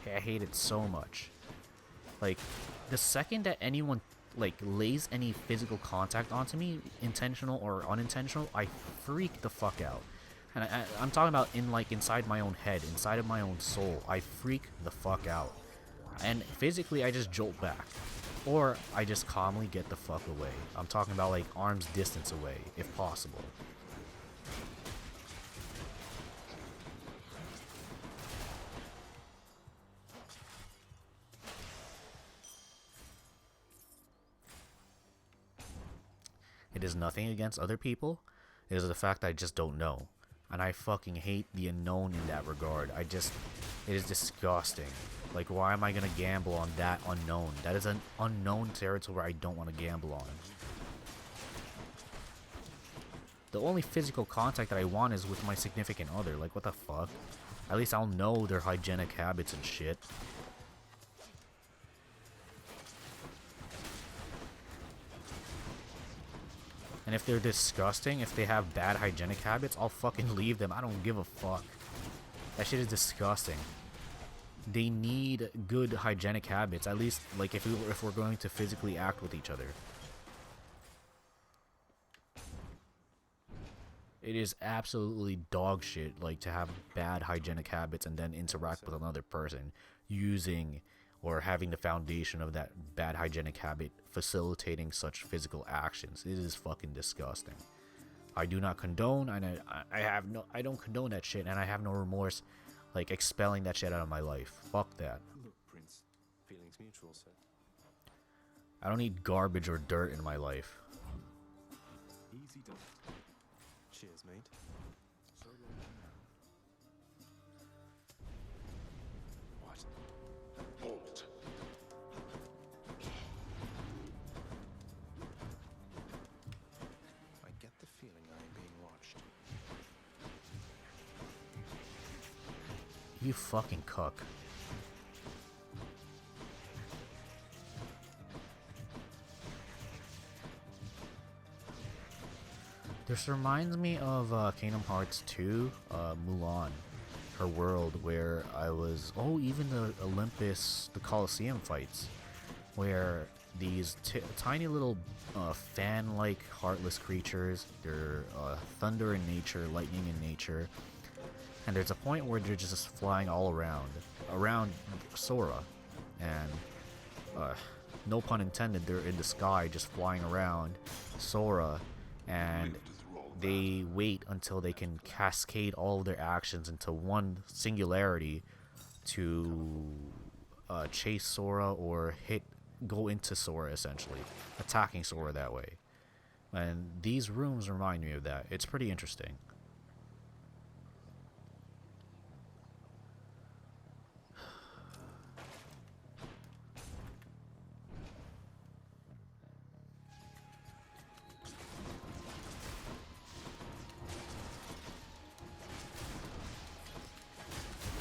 I hate it so much. Like, the second that anyone like lays any physical contact onto me, intentional or unintentional, I freak the fuck out. And I'm talking about inside my own head, inside of my own soul. I freak the fuck out. And physically, I just jolt back. Or I just calmly get the fuck away. I'm talking about like arm's distance away, if possible. It is nothing against other people. It is the fact I just don't know. And I fucking hate the unknown in that regard. It is disgusting. Like, why am I gonna gamble on that unknown? That is an unknown territory I don't want to gamble on. The only physical contact that I want is with my significant other. Like, what the fuck? At least I'll know their hygienic habits and shit. And if they're disgusting, if they have bad hygienic habits, I'll fucking leave them. I don't give a fuck. That shit is disgusting. They need good hygienic habits. At least, like, if we're going to physically act with each other. It is absolutely dog shit, like, to have bad hygienic habits and then interact with another person using or having the foundation of that bad hygienic habit facilitating such physical actions. It is fucking disgusting. I do not condone, and I don't condone that shit, and I have no remorse, like, expelling that shit out of my life. Fuck that. Look, Prince. Feelings mutual, sir. I don't need garbage or dirt in my life. Easy done. Cheers, mate. So long now. What? Halt. I get the feeling I am being watched. You fucking cuck. This reminds me of Kingdom Hearts 2, Mulan. Her world, where I was... Oh, even the Olympus, the Colosseum fights. Where these tiny little fan-like heartless creatures, they're thunder in nature, lightning in nature. And there's a point where they're just flying all around Sora. And, no pun intended, they're in the sky just flying around Sora. And they wait until they can cascade all of their actions into one singularity to chase Sora or go into Sora, essentially, attacking Sora that way. And these rooms remind me of that. It's pretty interesting.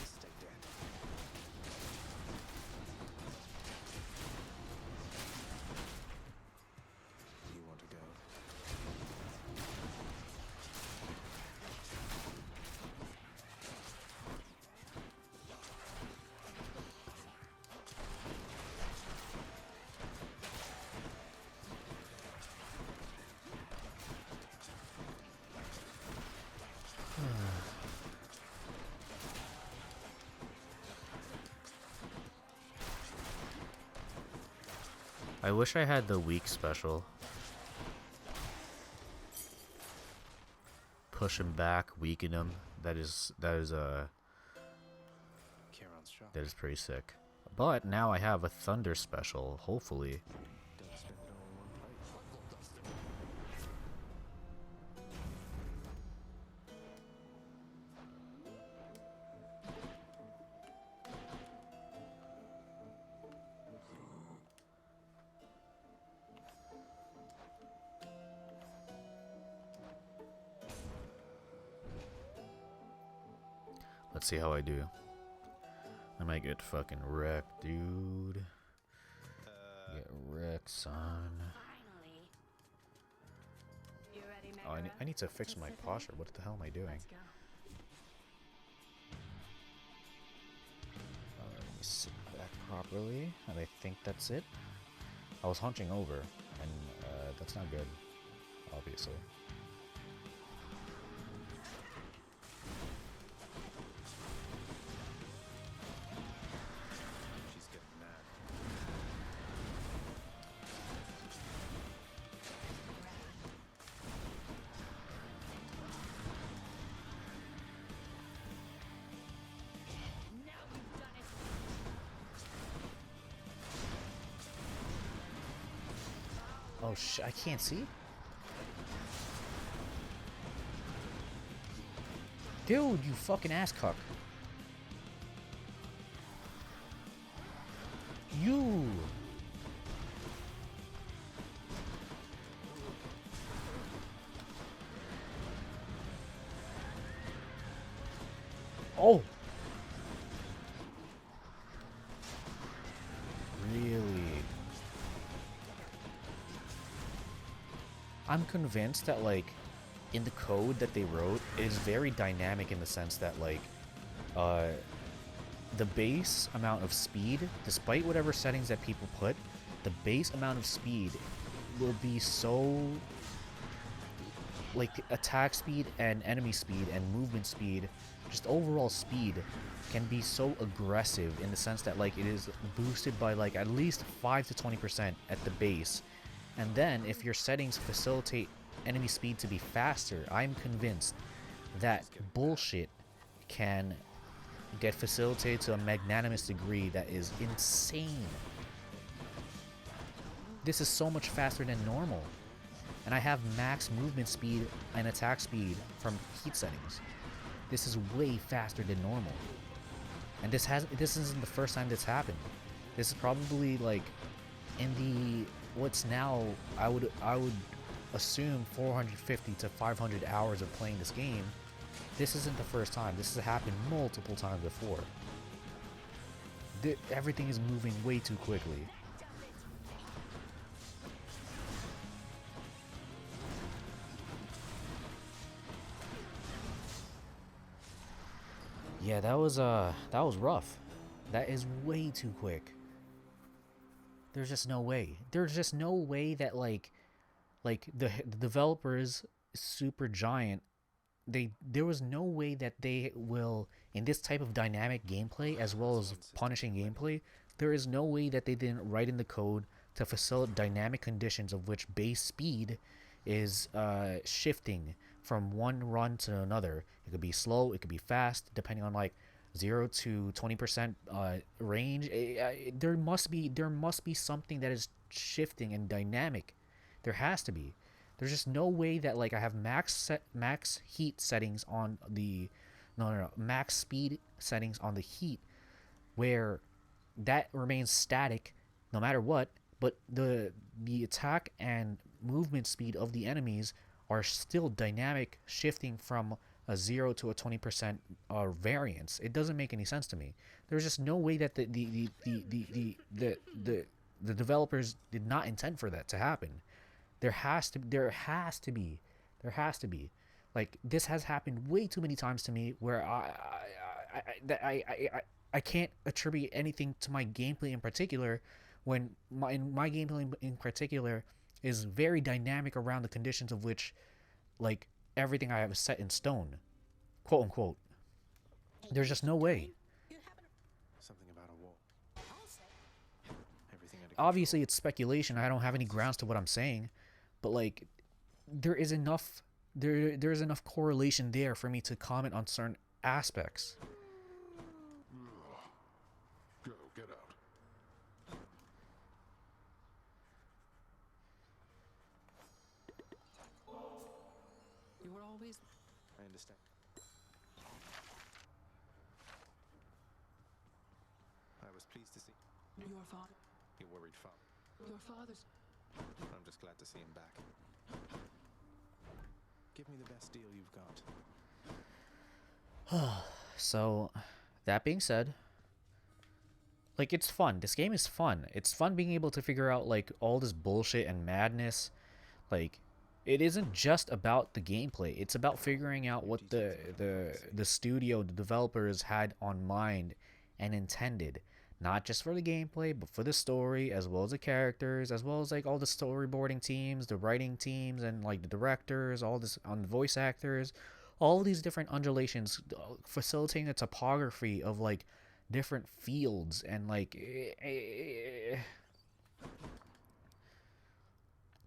Stay dead. You want to go? I wish I had the weak special. Push him back, weaken him. That is Kieran's shop. that is pretty sick. But now I have a thunder special, hopefully. Don't spend it all in one place. Let's see how I do. I might get fucking wrecked, dude. Get wrecked, son. Finally. You ready, Oh, Megara? I need to fix my posture. What the hell am I doing? Let's go. Let me sit back properly, and I think that's it. I was hunching over, and that's not good, obviously. She's getting mad. Now we've done it. Oh I can't see? Dude, you fucking ass cuck. You. Oh. Really? I'm convinced that, like, in the code that they wrote, it is very dynamic in the sense that, like, the base amount of speed, despite whatever settings that people put, the base amount of speed will be so, like, attack speed and enemy speed and movement speed, just overall speed can be so aggressive in the sense that, like, it is boosted by, like, at least 5 to 20% at the base. And then if your settings facilitate enemy speed to be faster, I'm convinced that bullshit can get facilitated to a magnanimous degree that is insane. This is so much faster than normal. And I have max movement speed and attack speed from heat settings. This is way faster than normal. And this isn't the first time this happened. This is probably, like, in the what's now I would assume 450 to 500 hours of playing this game. This isn't the first time. This has happened multiple times before. Everything is moving way too quickly. Yeah, that was rough. That is way too quick. There's just no way. There's just no way that like the developers, Super Giant, there was no way that they will, in this type of dynamic gameplay as well as punishing gameplay, there is no way that they didn't write in the code to facilitate dynamic conditions of which base speed is shifting from one run to another. It could be slow, it could be fast, depending on, like, 0 to 20% range. There must be something that is shifting and dynamic. There has to be. There's just no way that, like, I have max heat settings on the max speed settings on the heat where that remains static no matter what, but the attack and movement speed of the enemies are still dynamic, shifting from a 0 to a 20% variance. It doesn't make any sense to me. There's just no way that the developers did not intend for that to happen. There has to be. Like, this has happened way too many times to me where I can't attribute anything to my gameplay in particular, when my gameplay in particular is very dynamic around the conditions of which, like, everything I have is set in stone, quote unquote. There's just no way. Something about a wall. Everything under Obviously, it's speculation. I don't have any grounds to what I'm saying, but, like, there is enough correlation there for me to comment on certain aspects. Go, get out. You were always... I understand. I was pleased to see Your father. your worried father. Your father's. I'm just glad to see him back. Give me the best deal you've got. So, that being said, like, it's fun. This game is fun. It's fun being able to figure out, like, all this bullshit and madness. Like, it isn't just about the gameplay. It's about figuring out what the studio, the developers had on mind and intended. Not just for the gameplay, but for the story, as well as the characters, as well as, like, all the storyboarding teams, the writing teams, and, like, the directors, all this on the voice actors, all these different undulations, facilitating the topography of, like, different fields and, like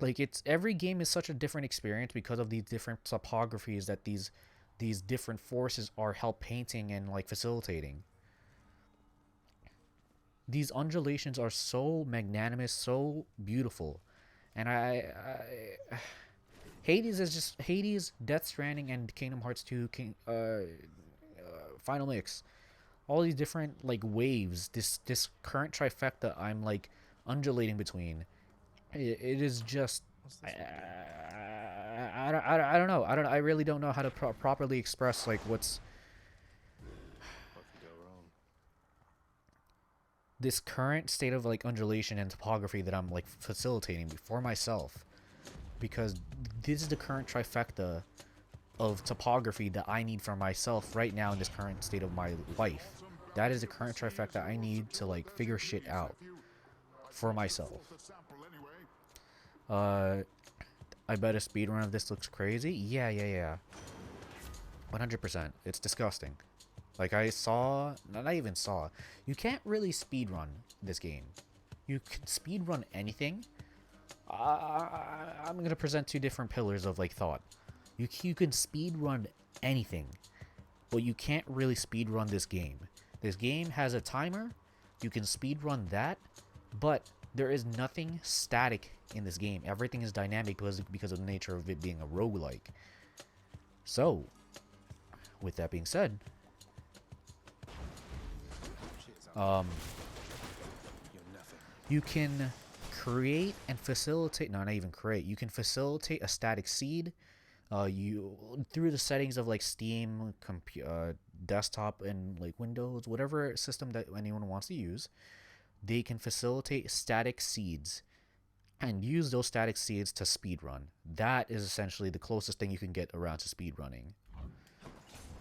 it's every game is such a different experience because of these different topographies that these different forces are help painting and, like, facilitating. These undulations are so magnanimous, so beautiful, and Hades is just Hades, Death Stranding, and Kingdom Hearts 2 Final Mix. All these different, like, waves, this current trifecta I'm, like, undulating between. It is just I don't know. I really don't know how to properly express, like, what's What could go wrong? this current state of, like, undulation and topography that I'm, like, facilitating for myself, because this is the current trifecta of topography that I need for myself right now in this current state of my life. That is the current trifecta I need to, like, figure shit out for myself. I bet a speedrun of this looks crazy. Yeah. 100%. It's disgusting. Like, I saw, not even saw, you can't really speedrun this game. You can speedrun anything. I'm gonna present two different pillars of, like, thought. You can speedrun anything, but you can't really speedrun this game. This game has a timer. You can speedrun that, but there is nothing static in this game. Everything is dynamic because of the nature of it being a roguelike. So, with that being said, You're nothing. you can create and facilitate, no, not even create, you can facilitate a static seed you through the settings of, like, Steam, desktop, and, like, Windows, whatever system that anyone wants to use. They can facilitate static seeds and use those static seeds to speedrun. That is essentially the closest thing you can get around to speedrunning,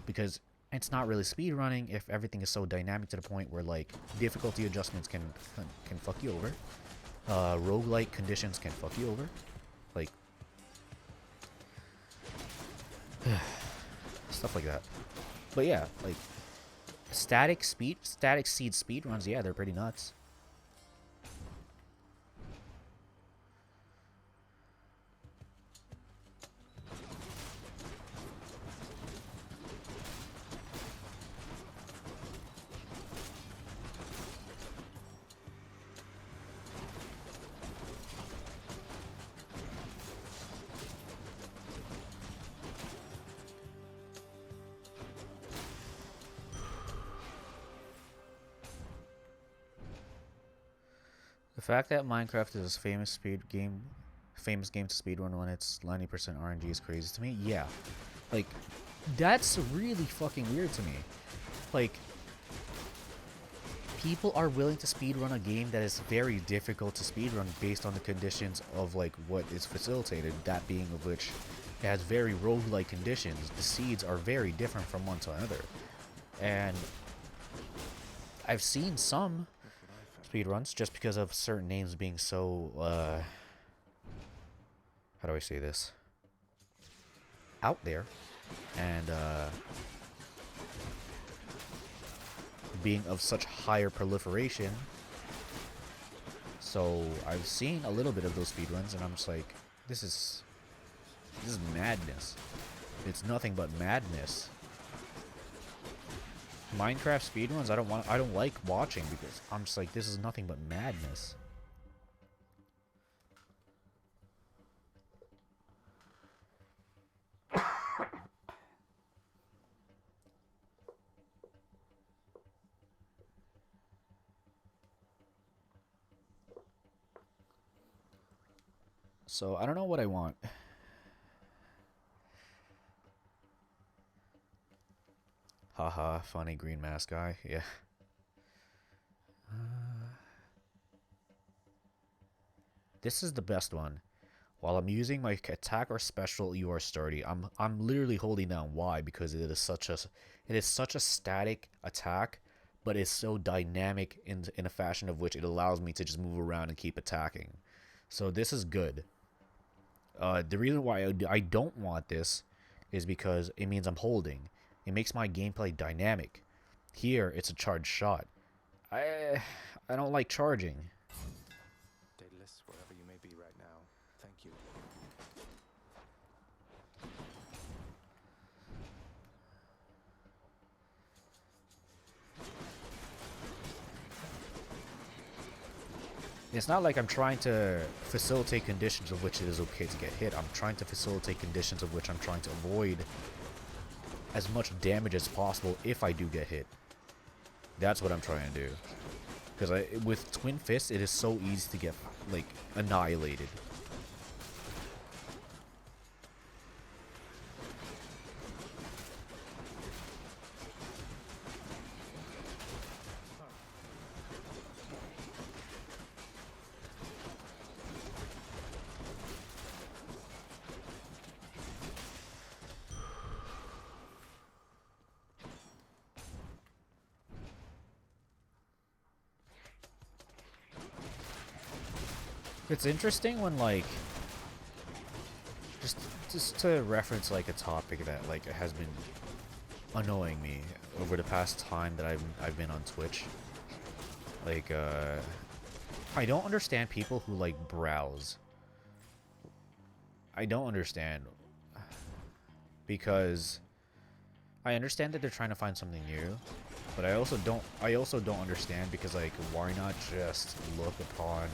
because it's not really speedrunning if everything is so dynamic to the point where, like, difficulty adjustments can fuck you over. Roguelike conditions can fuck you over. Like, stuff like that. But yeah, like, static seed speedruns, yeah, they're pretty nuts. The fact that Minecraft is a famous game to speedrun when it's 90% RNG is crazy to me. Yeah, like, that's really fucking weird to me. Like, people are willing to speedrun a game that is very difficult to speedrun based on the conditions of, like, what is facilitated. That being of which it has very roguelike conditions. The seeds are very different from one to another, and I've seen some speedruns just because of certain names being so how do I say this, out there, and being of such higher proliferation. So I've seen a little bit of those speedruns, and I'm just like, this is madness. It's nothing but madness. Minecraft speedruns, I don't like watching, because I'm just like, this is nothing but madness. So I don't know what I want. Haha, funny green mask guy. Yeah. This is the best one. While I'm using my attack or special, you are sturdy. I'm literally holding down Y because it is such a static attack, but it's so dynamic in a fashion of which it allows me to just move around and keep attacking. So this is good. The reason why I don't want this is because it means I'm holding. It makes my gameplay dynamic. Here, it's a charged shot. I don't like charging. Daedalus, wherever you may be right now, thank you. It's not like I'm trying to facilitate conditions of which it is okay to get hit. I'm trying to facilitate conditions of which I'm trying to avoid as much damage as possible if I do get hit. That's what I'm trying to do. Because with Twin Fists, it is so easy to get, like, annihilated. It's interesting when, like, just to reference, like, a topic that, like, has been annoying me over the past time that I've been on Twitch. Like, I don't understand people who, like, browse. I don't understand. Because I understand that they're trying to find something new, but I also don't understand because, like, why not just look upon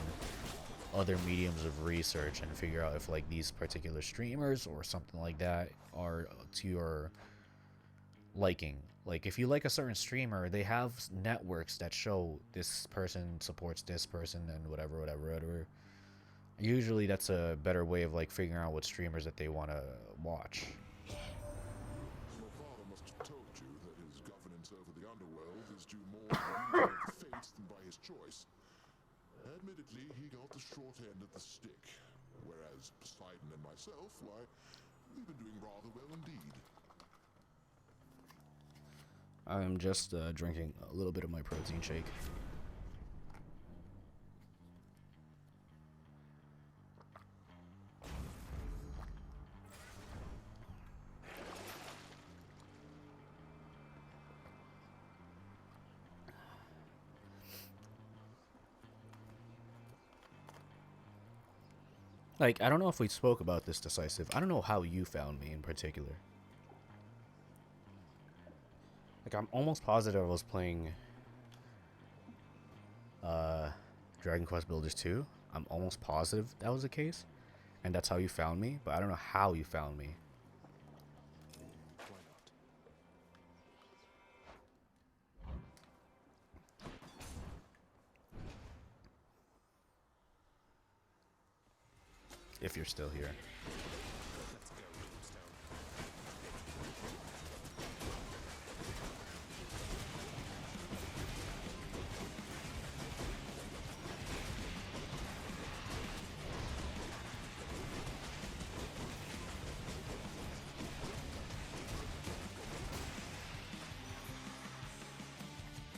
other mediums of research and figure out if, like, these particular streamers or something like that are to your liking. Like, if you like a certain streamer, they have networks that show this person supports this person and whatever. Usually that's a better way of, like, figuring out what streamers that they want to watch. Your father must have told you that his governance over the underworld is due more to the will of the fates than by his choice. Admittedly, he got the short end of the stick, whereas Poseidon and myself, why, we've been doing rather well indeed. I'm just drinking a little bit of my protein shake. Like, I don't know if we spoke about this, Decisive. I don't know how you found me in particular. Like, I'm almost positive I was playing Dragon Quest Builders 2. I'm almost positive that was the case. And that's how you found me, but I don't know how you found me. Why not? If you're still here. Let's go, Tombstone.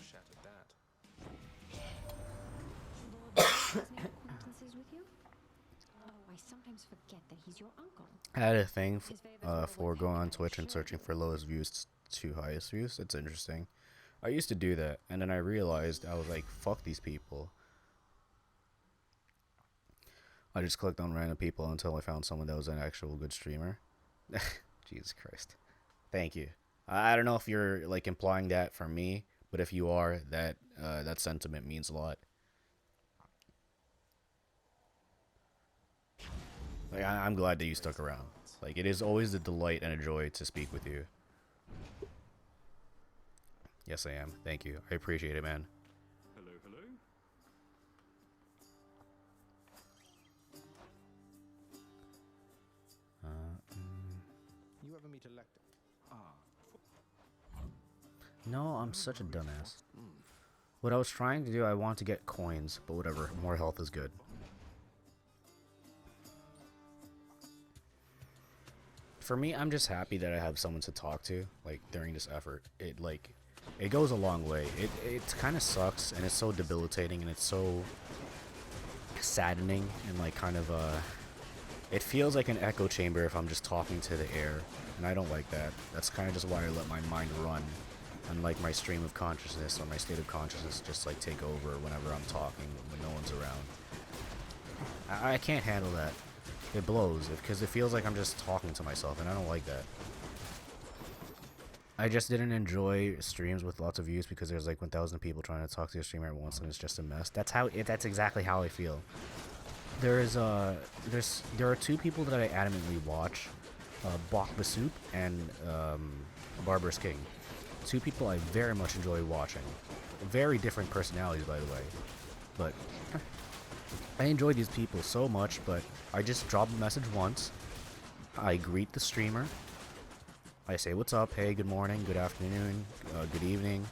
Shattered that. Lord, has any acquaintances with you? Oh, I sometimes forget that he's your uncle. I had a thing His favors were for withheld, going on I'm Twitch and sure searching you for lowest views to highest views. It's interesting. I used to do that, and then I realized, I was like, fuck these people. I just clicked on random people until I found someone that was an actual good streamer. Jesus Christ. Thank you. I don't know if you're, like, implying that from me, but if you are, that sentiment means a lot. Like, I'm glad that you stuck around. Like, it is always a delight and a joy to speak with you. Yes, I am. Thank you. I appreciate it, man. Hello, hello. You ever meet a lector? No, I'm such a dumbass. What I was trying to do, I want to get coins, but whatever. More health is good. For me, I'm just happy that I have someone to talk to, like, during this effort. It goes a long way. It kind of sucks, and it's so debilitating, and it's so saddening, and, like, kind of, it feels like an echo chamber if I'm just talking to the air, and I don't like that. That's kind of just why I let my mind run, and, like, my stream of consciousness or my state of consciousness just, like, take over whenever I'm talking when no one's around. I can't handle that. It blows, because it feels like I'm just talking to myself, and I don't like that. I just didn't enjoy streams with lots of views because there's like 1,000 people trying to talk to a streamer at once, and it's just a mess. That's exactly how I feel. There are two people that I adamantly watch, Bok Basoup and Barbarous King. Two people I very much enjoy watching. Very different personalities, by the way, but I enjoy these people so much. But I just drop a message once. I greet the streamer. I say, what's up? Hey, good morning, good afternoon, good evening.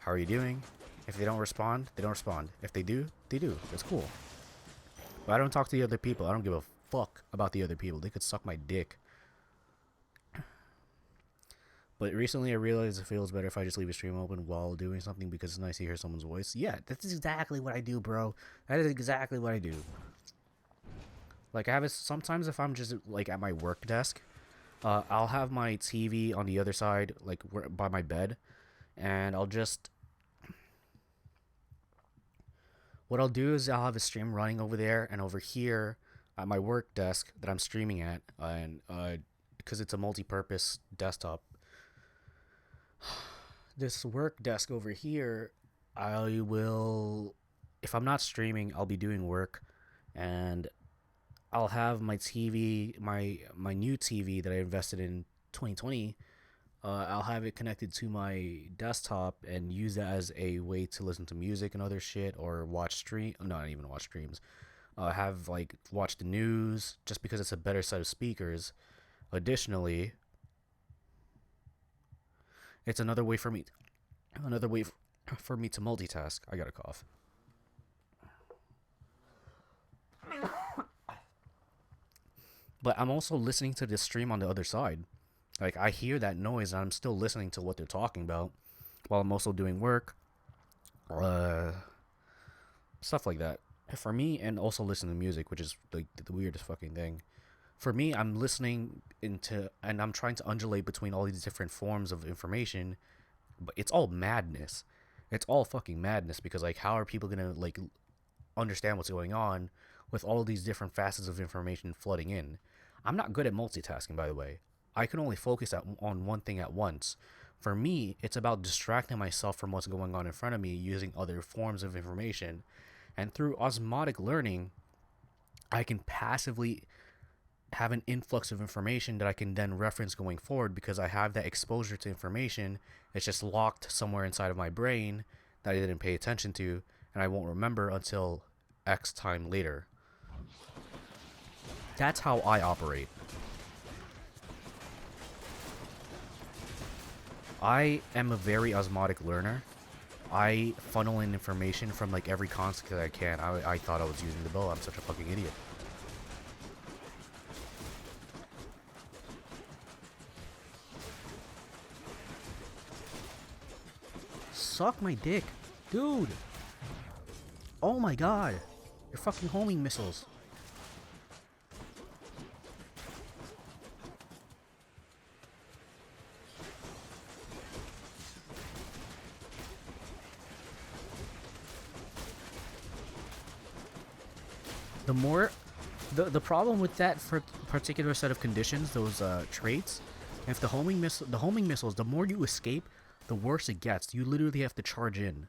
How are you doing? If they don't respond, they don't respond. If they do, they do. It's cool. But I don't talk to the other people. I don't give a fuck about the other people. They could suck my dick. But recently I realized it feels better if I just leave a stream open while doing something because it's nice to hear someone's voice. Yeah, that's exactly what I do, bro. That is exactly what I do. Like, I have sometimes if I'm just, like, at my work desk, I'll have my TV on the other side, like, by my bed, and what I'll do is I'll have a stream running over there, and over here at my work desk that I'm streaming at, and because it's a multi-purpose desktop, this work desk over here, I will, if I'm not streaming, I'll be doing work, and I'll have my TV, my new TV that I invested in 2020. I'll have it connected to my desktop and use that as a way to listen to music and other shit, or not even watch streams. Have, like, watch the news just because it's a better set of speakers. Additionally, it's another way for me to multitask. I got a cough. But I'm also listening to this stream on the other side. Like, I hear that noise and I'm still listening to what they're talking about while I'm also doing work. Stuff like that. For me, and also listening to music, which is like the weirdest fucking thing. For me, I'm listening and I'm trying to undulate between all these different forms of information, but it's all madness. It's all fucking madness because, like, how are people gonna, like, understand what's going on with all these different facets of information flooding in? I'm not good at multitasking, by the way. I can only focus on one thing at once. For me, it's about distracting myself from what's going on in front of me using other forms of information. And through osmotic learning, I can passively have an influx of information that I can then reference going forward because I have that exposure to information. It's just locked somewhere inside of my brain that I didn't pay attention to, and I won't remember until X time later. That's how I operate. I am a very osmotic learner. I funnel in information from, like, every concept that I can. I thought I was using the bow. I'm such a fucking idiot. Suck my dick. Dude. Oh my god. You're fucking homing missiles. The problem with that for particular set of conditions, those traits, if the homing missiles, the more you escape, the worse it gets. You literally have to charge in.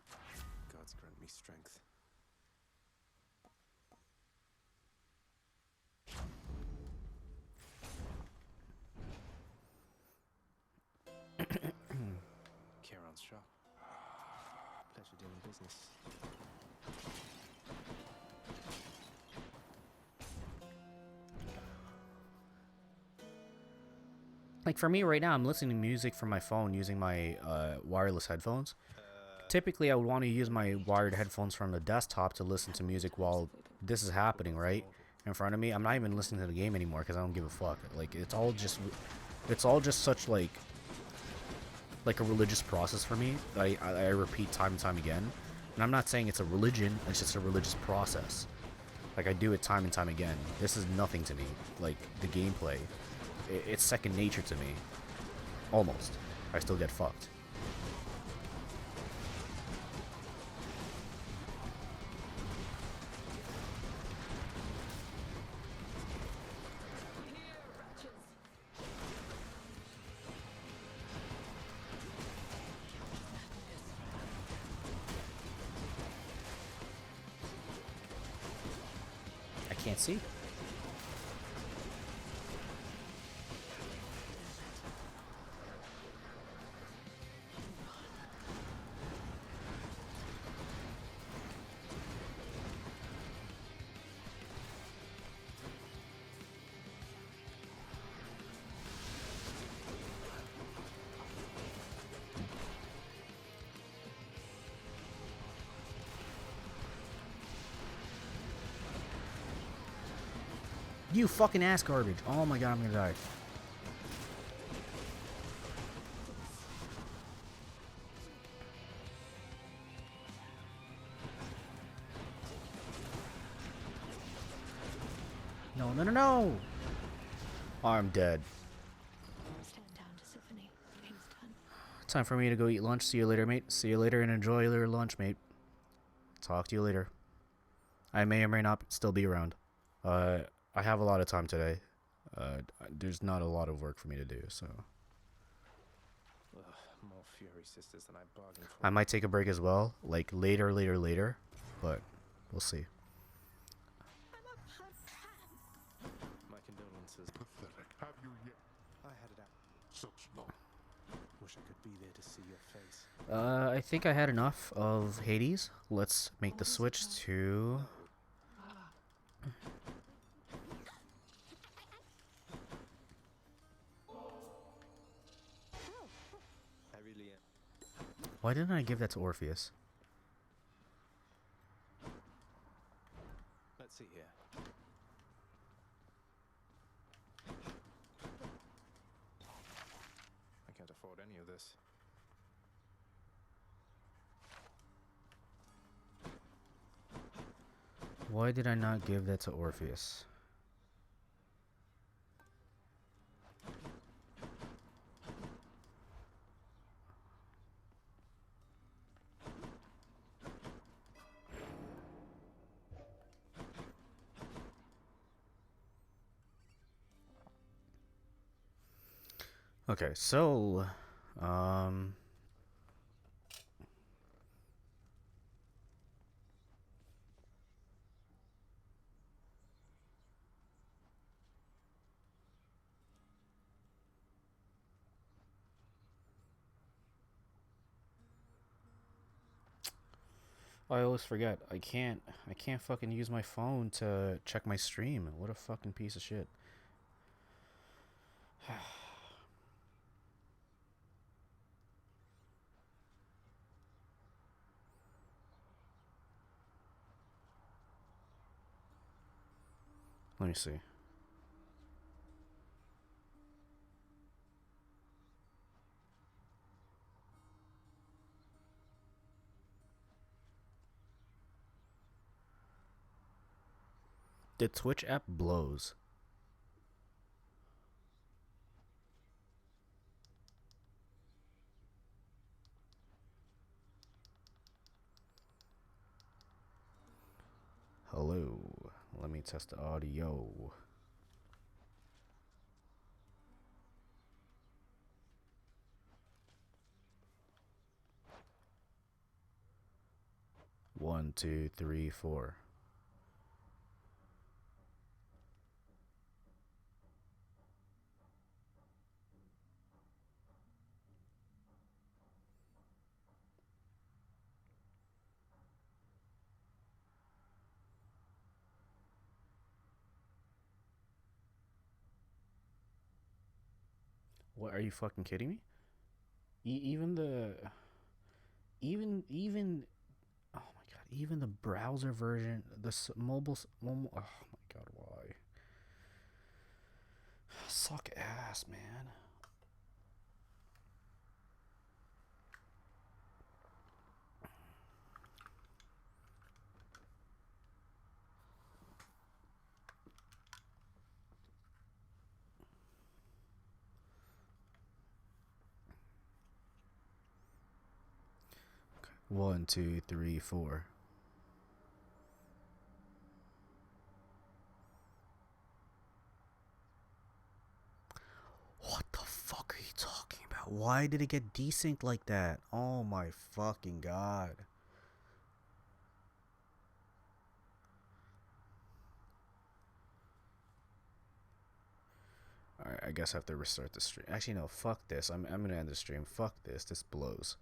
Gods grant me strength. Kieran's shop. Pleasure doing business. Like for me right now, I'm listening to music from my phone using my wireless headphones. Typically, I would want to use my wired headphones from the desktop to listen to music while this is happening, right? In front of me. I'm not even listening to the game anymore because I don't give a fuck. Like it's all just such like a religious process for me. I repeat time and time again. And I'm not saying it's a religion, it's just a religious process. Like I do it time and time again. This is nothing to me. Like the gameplay, it's second nature to me. Almost. I still get fucked. I can't see. You fucking ass garbage. Oh my god, I'm gonna die. No, no, no, no! I'm dead. Stand down to Symphony. He's done. Time for me to go eat lunch. See you later, mate. See you later and enjoy your lunch, mate. Talk to you later. I may or may not still be around. I have a lot of time today. There's not a lot of work for me to do, so Ugh, more Fury Sisters than I bargained for. I might take a break as well, like later, but we'll see. My condolences. Pathetic. Have you yet? I had it out. Such not. Wish I could be there to see your face. I think I had enough of Hades. Let's make the switch to... I really am. Why didn't I give that to Orpheus? Let's see here. I can't afford any of this. Why did I not give that to Orpheus? Okay, so I always forget. I can't fucking use my phone to check my stream. What a fucking piece of shit. Let me see. The Twitch app blows. Hello. Let me test the audio. One, two, three, four. What, are you fucking kidding me? Even the even oh my god, even the browser version, the mobile, oh my god, why? Suck ass, man. One, two, three, four. What the fuck are you talking about? Why did it get desynced like that? Oh my fucking god. Alright, I guess I have to restart the stream. Actually, no, fuck this. I'm gonna end the stream. Fuck this. This blows.